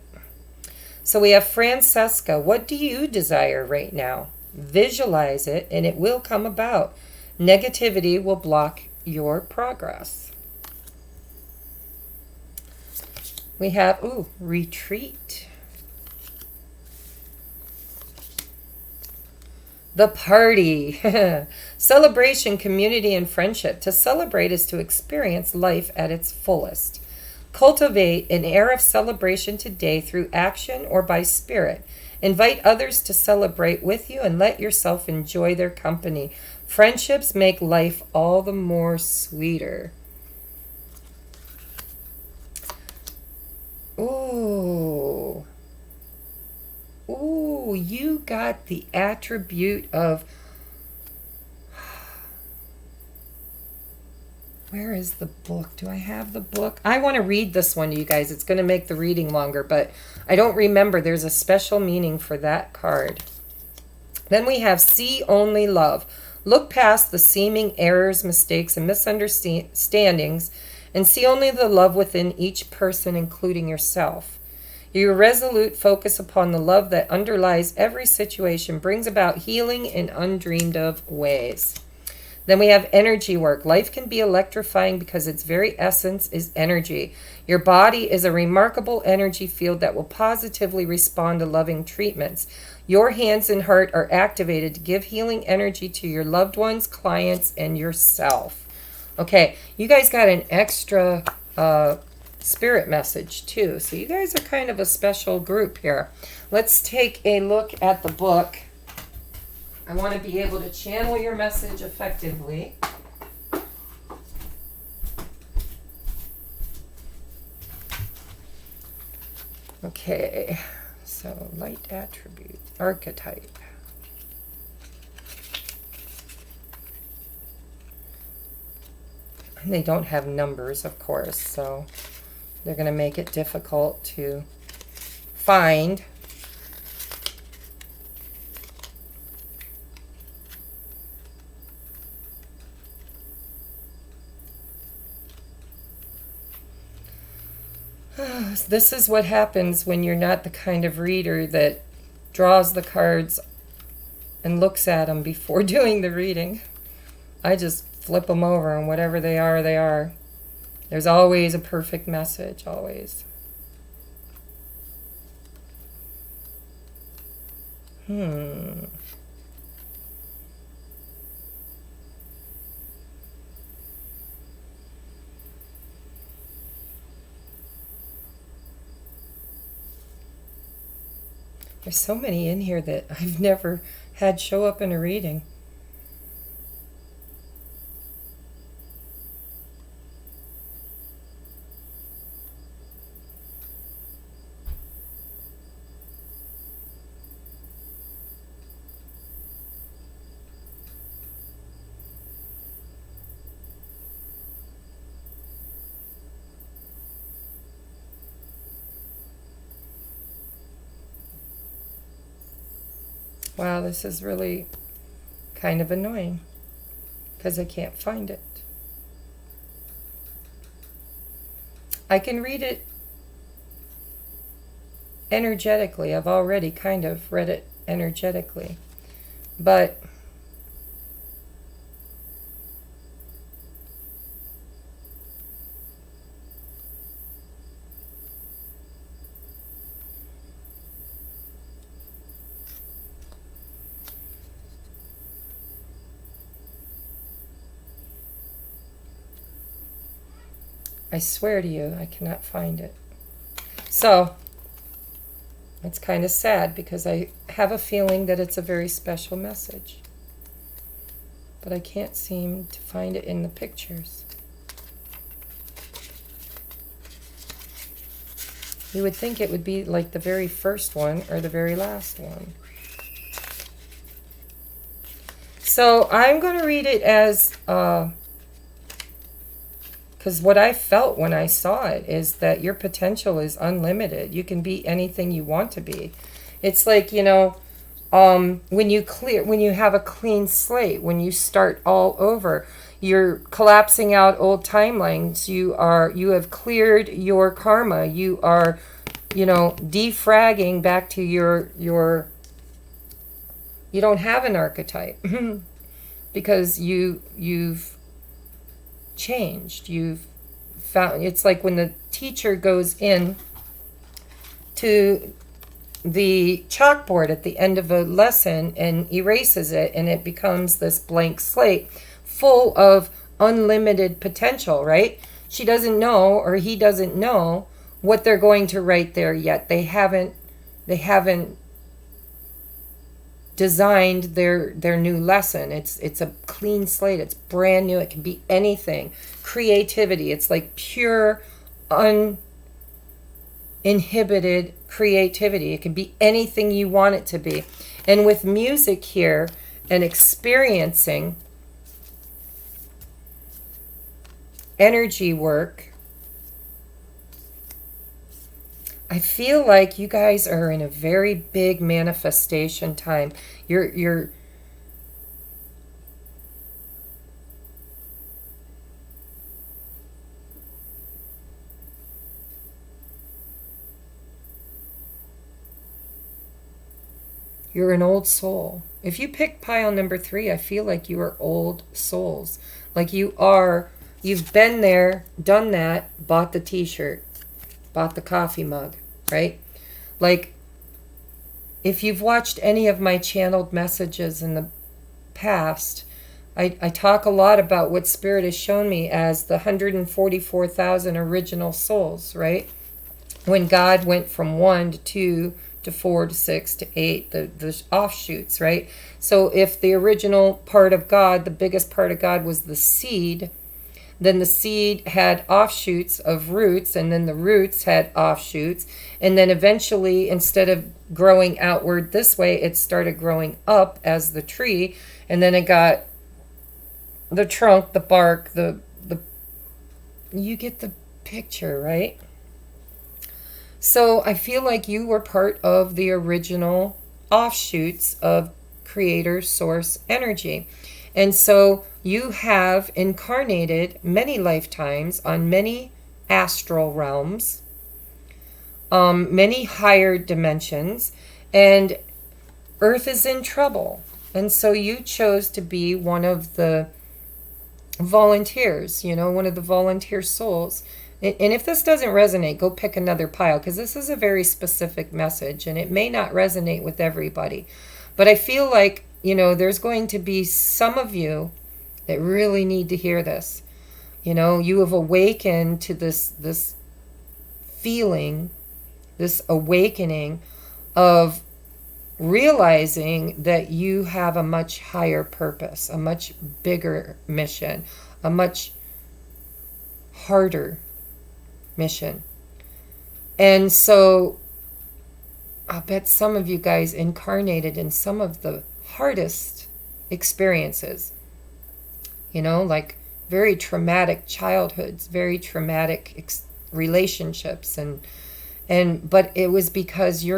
So we have Francesca. What do you desire right now? Visualize it and it will come about. Negativity will block your progress. We have, retreat. The party. Celebration, community, and friendship. To celebrate is to experience life at its fullest. Cultivate an air of celebration today through action or by spirit. Invite others to celebrate with you and let yourself enjoy their company. Friendships make life all the more sweeter. Ooh. Ooh, you got the attribute of... Where is the book? Do I have the book? I want to read this one to you guys. It's going to make the reading longer, but I don't remember. There's a special meaning for that card. Then we have See Only Love. Look past the seeming errors, mistakes, and misunderstandings and see only the love within each person, including yourself. Your resolute focus upon the love that underlies every situation brings about healing in undreamed of ways. Then we have energy work. Life can be electrifying because its very essence is energy. Your body is a remarkable energy field that will positively respond to loving treatments. Your hands and heart are activated to give healing energy to your loved ones, clients, and yourself. Okay, you guys got an extra spirit message too. So you guys are kind of a special group here. Let's take a look at the book. I want to be able to channel your message effectively. Okay, so light attribute, archetype. And they don't have numbers, of course, so they're going to make it difficult to find. This is what happens when you're not the kind of reader that draws the cards and looks at them before doing the reading. I just flip them over, and whatever they are, they are. There's always a perfect message, always. There's so many in here that I've never had show up in a reading. Wow, this is really kind of annoying because I can't find it. I can read it energetically. I've already kind of read it energetically. But I swear to you, I cannot find it. So It's kind of sad because I have a feeling that it's a very special message. But I can't seem to find it in the pictures. You would think it would be like the very first one or the very last one. So I'm going to read it as, because what I felt when I saw it is that your potential is unlimited. You can be anything you want to be. It's like, you know, when you have a clean slate, when you start all over, you're collapsing out old timelines. You have cleared your karma. You are, you know, defragging back to your you don't have an archetype because you've changed. You've found, it's like when the teacher goes in to the chalkboard at the end of a lesson and erases it, and it becomes this blank slate full of unlimited potential, right? She doesn't know, or he doesn't know, what they're going to write there yet. They haven't designed their new lesson. It's a clean slate. It's brand new. It can be anything. Creativity. It's like pure uninhibited creativity. It can be anything you want it to be. And with music here and experiencing energy work, I feel like you guys are in a very big manifestation time. You're an old soul. If you pick pile number 3, I feel like you are old souls. Like you've been there, done that, bought the t-shirt, bought the coffee mug, right? Like, if you've watched any of my channeled messages in the past, I talk a lot about what Spirit has shown me as the 144,000 original souls, right? When God went from 1 to 2 to 4 to 6 to 8, the offshoots, right? So if the original part of God, the biggest part of God was the seed, then the seed had offshoots of roots, and then the roots had offshoots. And then eventually, instead of growing outward this way, it started growing up as the tree. And then it got the trunk, the bark, the you get the picture, right? So I feel like you were part of the original offshoots of Creator Source energy. And so you have incarnated many lifetimes on many astral realms, many higher dimensions, and Earth is in trouble. And so you chose to be one of the volunteers, you know, one of the volunteer souls. And if this doesn't resonate, go pick another pile, because this is a very specific message and it may not resonate with everybody. But I feel like, you know, there's going to be some of you that really need to hear this. You know, you have awakened to this feeling, this awakening of realizing that you have a much higher purpose, a much bigger mission, a much harder mission. And so I'll bet some of you guys incarnated in some of the hardest experiences, you know, like very traumatic childhoods, very traumatic relationships, but it was because you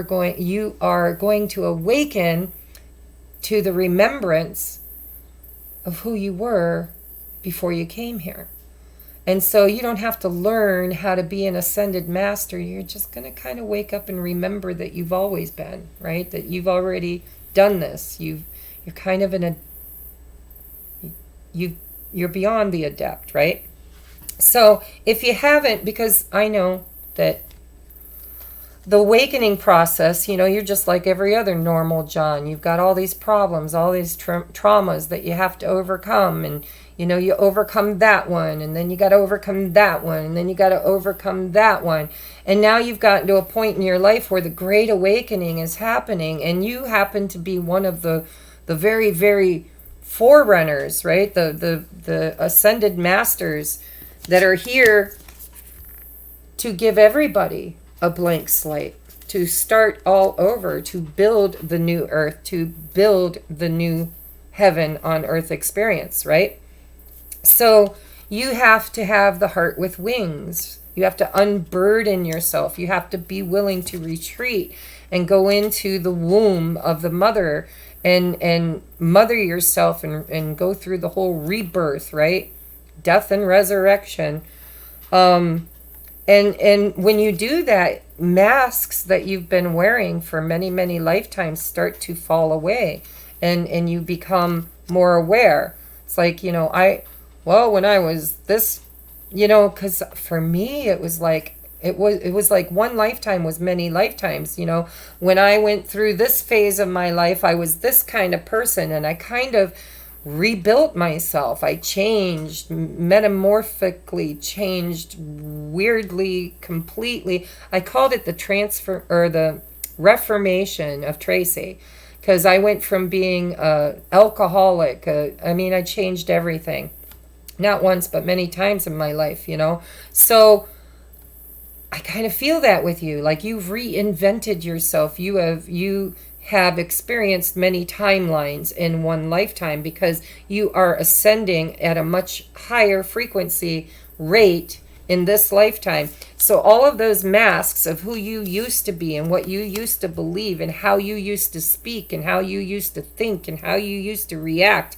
are going to awaken to the remembrance of who you were before you came here. And so you don't have to learn how to be an ascended master. You're just going to kind of wake up and remember that you've always been, right? That you've already done this. You're kind of you're beyond the adept, right? So if you haven't, because I know that the awakening process, you're just like every other normal John. You've got all these problems, all these traumas that you have to overcome. And, you overcome that one, and then you got to overcome that one, and then you got to overcome that one. And now you've gotten to a point in your life where the great awakening is happening, and you happen to be one of the very, very forerunners, right? The ascended masters that are here to give everybody a blank slate, to start all over, to build the new earth, to build the new heaven on earth experience, right? So you have to have the heart with wings. You have to unburden yourself. You have to be willing to retreat and go into the womb of the mother and mother yourself and go through the whole rebirth, right? Death and resurrection. And when you do that, masks that you've been wearing for many, many lifetimes start to fall away, and you become more aware. It's like, when I was this, because for me, it was like one lifetime was many lifetimes. When I went through this phase of my life, I was this kind of person, and I kind of rebuilt myself. I changed, metamorphically changed, weirdly, completely. I called it the transfer or the reformation of Tracy, because I went from being an alcoholic. I changed everything. Not once, but many times in my life, So I kind of feel that with you. Like, you've reinvented yourself. You have experienced many timelines in one lifetime, because you are ascending at a much higher frequency rate in this lifetime. So all of those masks of who you used to be and what you used to believe and how you used to speak and how you used to think and how you used to react,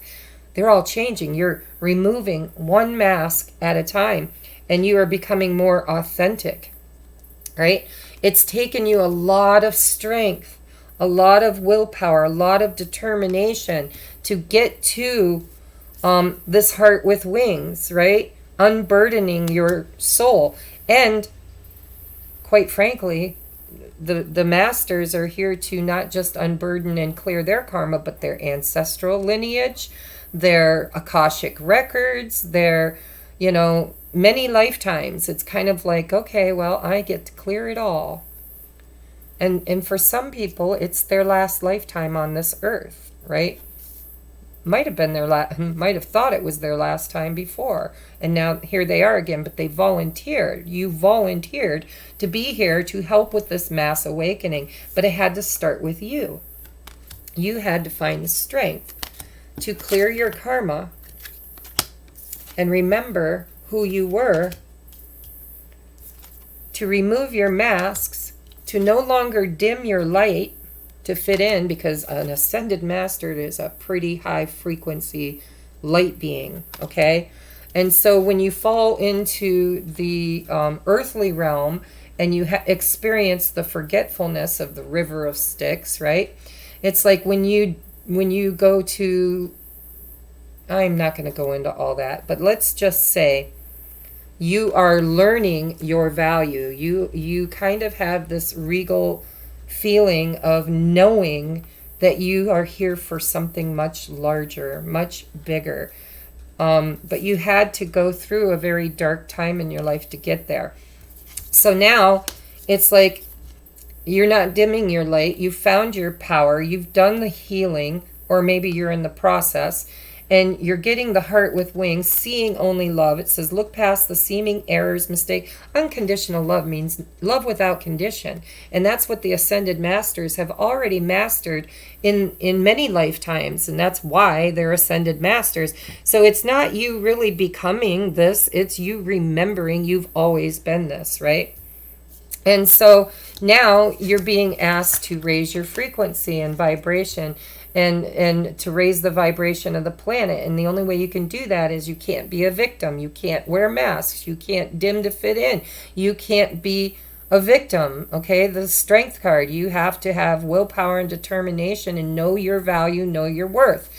they're all changing. You're removing one mask at a time, and you are becoming more authentic, right? It's taken you a lot of strength, a lot of willpower, a lot of determination to get to this heart with wings, right? Unburdening your soul. And quite frankly, the masters are here to not just unburden and clear their karma, but their ancestral lineage, their Akashic records, their, many lifetimes. It's kind of like, okay, well, I get to clear it all. And for some people, it's their last lifetime on this earth, right? Might have been might have thought it was their last time before, and now here they are again. But they volunteered. You volunteered to be here to help with this mass awakening, but it had to start with you. You had to find the strength to clear your karma and remember who you were, to remove your masks, to no longer dim your light to fit in, because an ascended master is a pretty high frequency light being, okay? And so when you fall into the earthly realm and you experience the forgetfulness of the river of Styx, right? It's like when you go to, I'm not going to go into all that, but let's just say you are learning your value. You kind of have this regal feeling of knowing that you are here for something much larger, much bigger. But you had to go through a very dark time in your life to get there. So now it's like you're not dimming your light. You found your power. You've done the healing, or maybe you're in the process, and you're getting the heart with wings, seeing only love. It says, look past the seeming errors, mistake. Unconditional love means love without condition. And that's what the ascended masters have already mastered in many lifetimes. And that's why they're ascended masters. So it's not you really becoming this. It's you remembering you've always been this, right? And so now you're being asked to raise your frequency and vibration, and to raise the vibration of the planet. And the only way you can do that is you can't be a victim. You can't wear masks. You can't dim to fit in. You can't be a victim, okay? The strength card, you have to have willpower and determination and know your value, know your worth.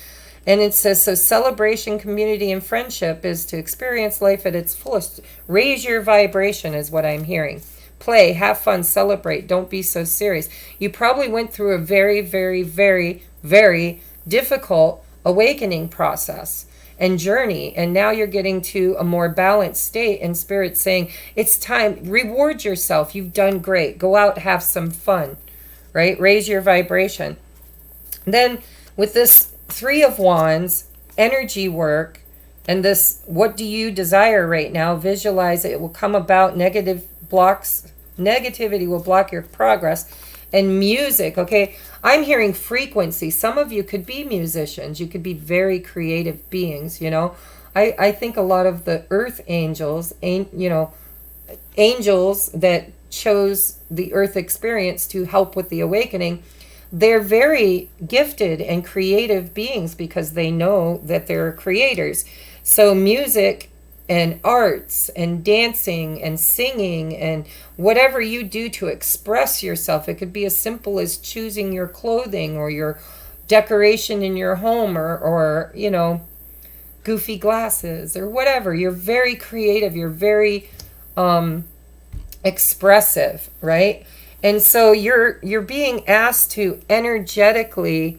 And it says, so celebration, community, and friendship is to experience life at its fullest. Raise your vibration is what I'm hearing. play, have fun, celebrate. Don't be so serious. You probably went through a very, very, very, very difficult awakening process and journey, and now you're getting to a more balanced state, and Spirit's saying it's time. Reward yourself. You've done great. Go out, have some fun, right? Raise your vibration. Then with this Three of Wands, energy work, and this, what do you desire right now? Visualize it. It will come about. Negativity will block your progress. And music, okay? I'm hearing frequency. Some of you could be musicians. You could be very creative beings, you know? I think a lot of the earth angels, angels that chose the earth experience to help with the awakening, they're very gifted and creative beings because they know that they're creators. So music and arts and dancing and singing and whatever you do to express yourself, it could be as simple as choosing your clothing or your decoration in your home, or goofy glasses or whatever. You're very creative. You're very expressive, right? And so you're being asked to energetically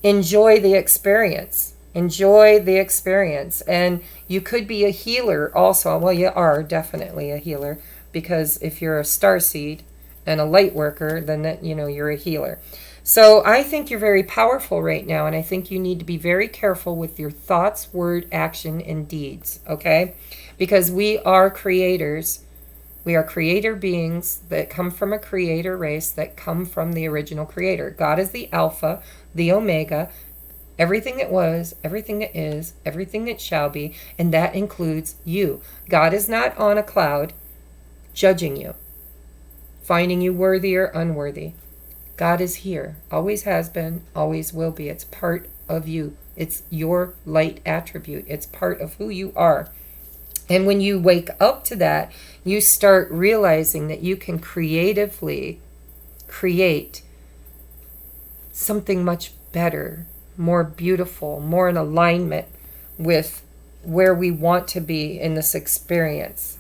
enjoy the experience. Enjoy the experience. And you could be a healer also. Well, you are definitely a healer, because if you're a starseed and a light worker, then you're a healer. So I think you're very powerful right now, and I think you need to be very careful with your thoughts, word, action, and deeds, okay? Because we are creators. We are creator beings that come from a creator race, that come from the original creator. God is the Alpha, the Omega, everything that was, everything that is, everything that shall be, and that includes you. God is not on a cloud judging you, finding you worthy or unworthy. God is here, always has been, always will be. It's part of you. It's your light attribute. It's part of who you are. And when you wake up to that, you start realizing that you can creatively create something much better, more beautiful, more in alignment with where we want to be in this experience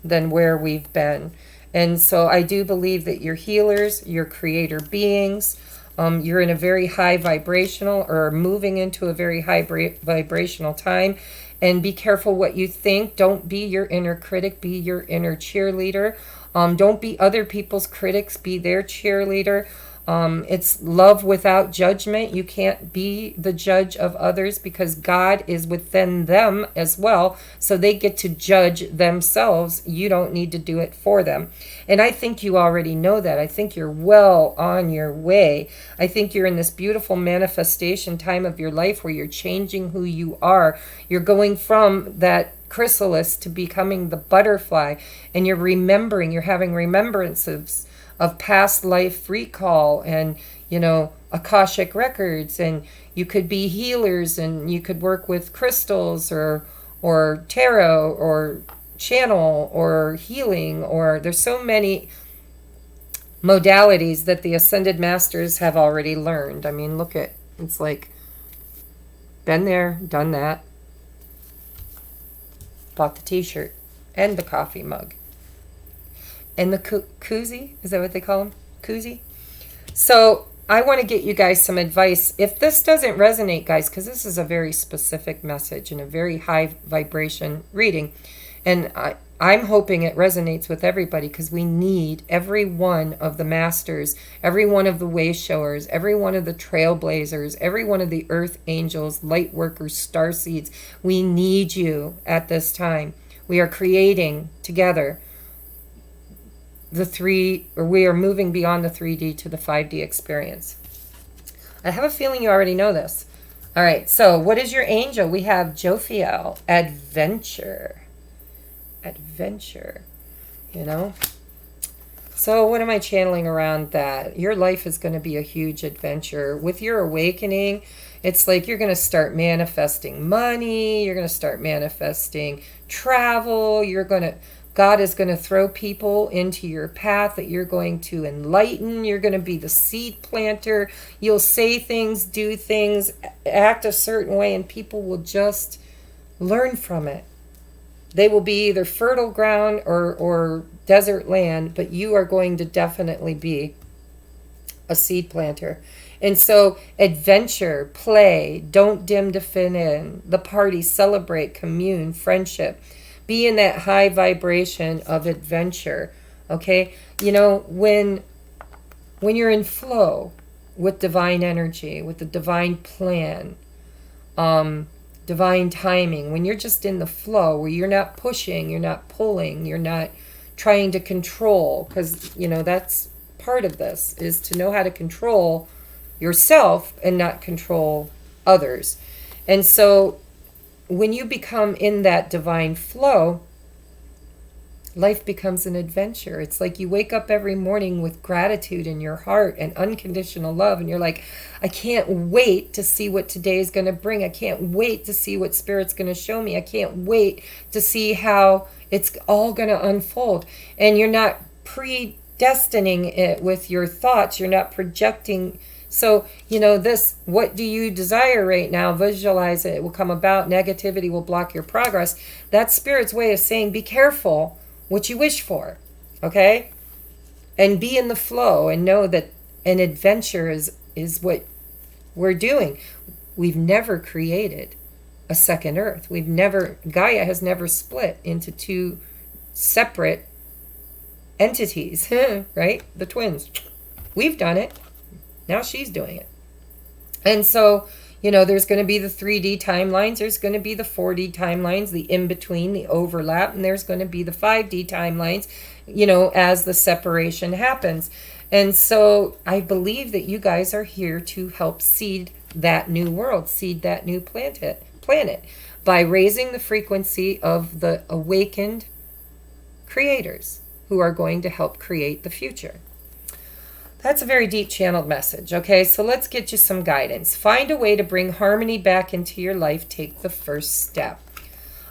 than where we've been. And so I do believe that you're healers, you're creator beings. You're in a very high vibrational, or moving into a very high vibrational time. And be careful what you think. Don't be your inner critic. Be your inner cheerleader. Don't be other people's critics. Be their cheerleader. It's love without judgment. You can't be the judge of others, because God is within them as well. So they get to judge themselves. You don't need to do it for them. And I think you already know that. I think you're well on your way. I think you're in this beautiful manifestation time of your life where you're changing who you are. You're going from that chrysalis to becoming the butterfly. And you're remembering, you're having remembrances of past life recall and, Akashic records. And you could be healers, and you could work with crystals or tarot or channel or healing, or there's so many modalities that the Ascended Masters have already learned. I mean, look at, it's like, been there, done that. Bought the t-shirt and the coffee mug. And the koozie, is that what they call them? Koozie? So I want to get you guys some advice. If this doesn't resonate, guys, because this is a very specific message and a very high vibration reading, and I'm hoping it resonates with everybody, because we need every one of the masters, every one of the way showers, every one of the trailblazers, every one of the earth angels, light workers, star seeds. We need you at this time. We are creating together we are moving beyond the 3D to the 5D experience. I have a feeling you already know this. All right, so what is your angel? We have Jophiel, adventure. Adventure, So what am I channeling around that? Your life is going to be a huge adventure. With your awakening, it's like you're going to start manifesting money. You're going to start manifesting travel. God is going to throw people into your path that you're going to enlighten. You're going to be the seed planter. You'll say things, do things, act a certain way, and people will just learn from it. They will be either fertile ground or desert land, but you are going to definitely be a seed planter. And so adventure, play, don't dim to fit in, the party, celebrate, commune, friendship. Be in that high vibration of adventure. Okay? You know, when you're in flow with divine energy, with the divine plan, divine timing, when you're just in the flow, where you're not pushing, you're not pulling, you're not trying to control, because, you know, that's part of this, is to know how to control yourself and not control others. And so when you become in that divine flow, life becomes an adventure. It's like you wake up every morning with gratitude in your heart and unconditional love, and you're like, I can't wait to see what today is going to bring. I can't wait to see what Spirit's going to show me. I can't wait to see how it's all going to unfold. And you're not predestining it with your thoughts. You're not projecting. So, you know, this, what do you desire right now? Visualize it. It will come about. Negativity will block your progress. That's Spirit's way of saying, be careful what you wish for, okay? And be in the flow and know that an adventure is what we're doing. We've never created a second Earth. Gaia has never split into two separate entities, right? The twins. We've done it. Now she's doing it. And so, you know, there's going to be the 3D timelines, there's going to be the 4D timelines, the in-between, the overlap, and there's going to be the 5D timelines, you know, as the separation happens. And so I believe that you guys are here to help seed that new world, seed that new planet, by raising the frequency of the awakened creators who are going to help create the future. That's a very deep channeled message. Okay, so let's get you some guidance. Find a way to bring harmony back into your life. Take the first step.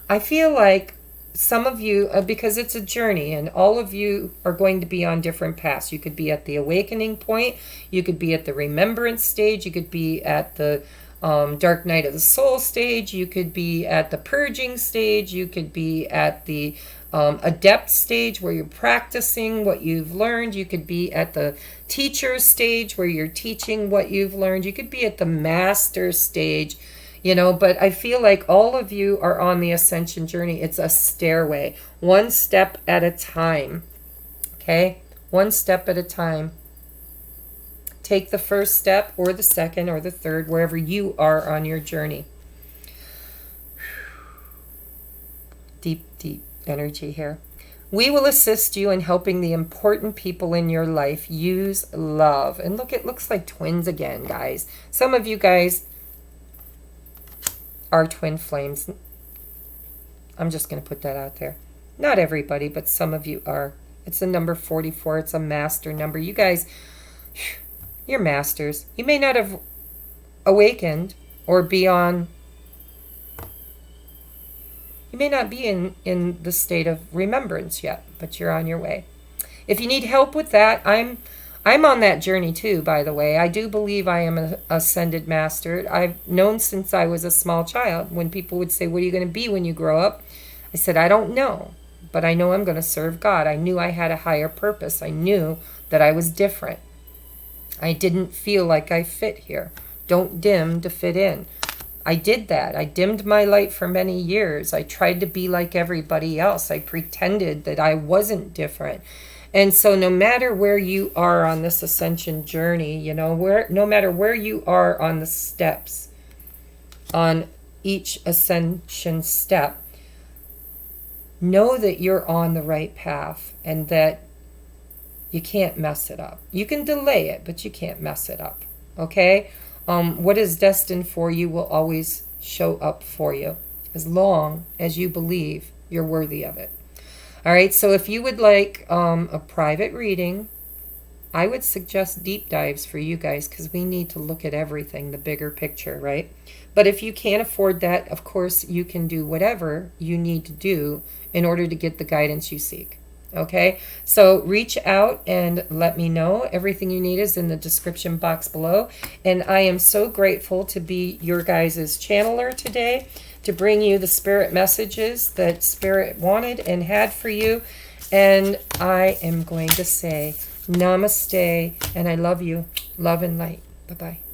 I feel like some of you, because it's a journey and all of you are going to be on different paths. You could be at the awakening point. You could be at the remembrance stage. You could be at the dark night of the soul stage. You could be at the purging stage. You could be at the adept stage where you're practicing what you've learned. You could be at the teacher stage where you're teaching what you've learned. You could be at the master stage, you know, but I feel like all of you are on the ascension journey. It's a stairway, one step at a time. Okay, one step at a time. Take the first step or the second or the third, wherever you are on your journey. Deep, deep energy here. We will assist you in helping the important people in your life use love. And look, it looks like twins again, guys. Some of you guys are twin flames. I'm just going to put that out there. Not everybody, but some of you are. It's the number 44. It's a master number. You guys, you're masters. You may not have awakened or be on. You may not be in the state of remembrance yet, but you're on your way. If you need help with that, I'm on that journey too, by the way. I do believe I am an ascended master. I've known since I was a small child. When people would say, what are you going to be when you grow up? I said, I don't know, but I know I'm going to serve God. I knew I had a higher purpose. I knew that I was different. I didn't feel like I fit here. Don't dim to fit in. I did that. I dimmed my light for many years. I tried to be like everybody else. I pretended that I wasn't different. And so no matter where you are on this ascension journey, you know, no matter where you are on the steps, on each ascension step, know that you're on the right path and that you can't mess it up. You can delay it, but you can't mess it up. Okay? What is destined for you will always show up for you as long as you believe you're worthy of it. All right, so if you would like a private reading, I would suggest deep dives for you guys because we need to look at everything, the bigger picture, right? But if you can't afford that, of course, you can do whatever you need to do in order to get the guidance you seek. Okay, so reach out and let me know. Everything you need is in the description box below. And I am so grateful to be your guys' channeler today, to bring you the spirit messages that Spirit wanted and had for you. And I am going to say namaste, and I love you. Love and light. Bye-bye.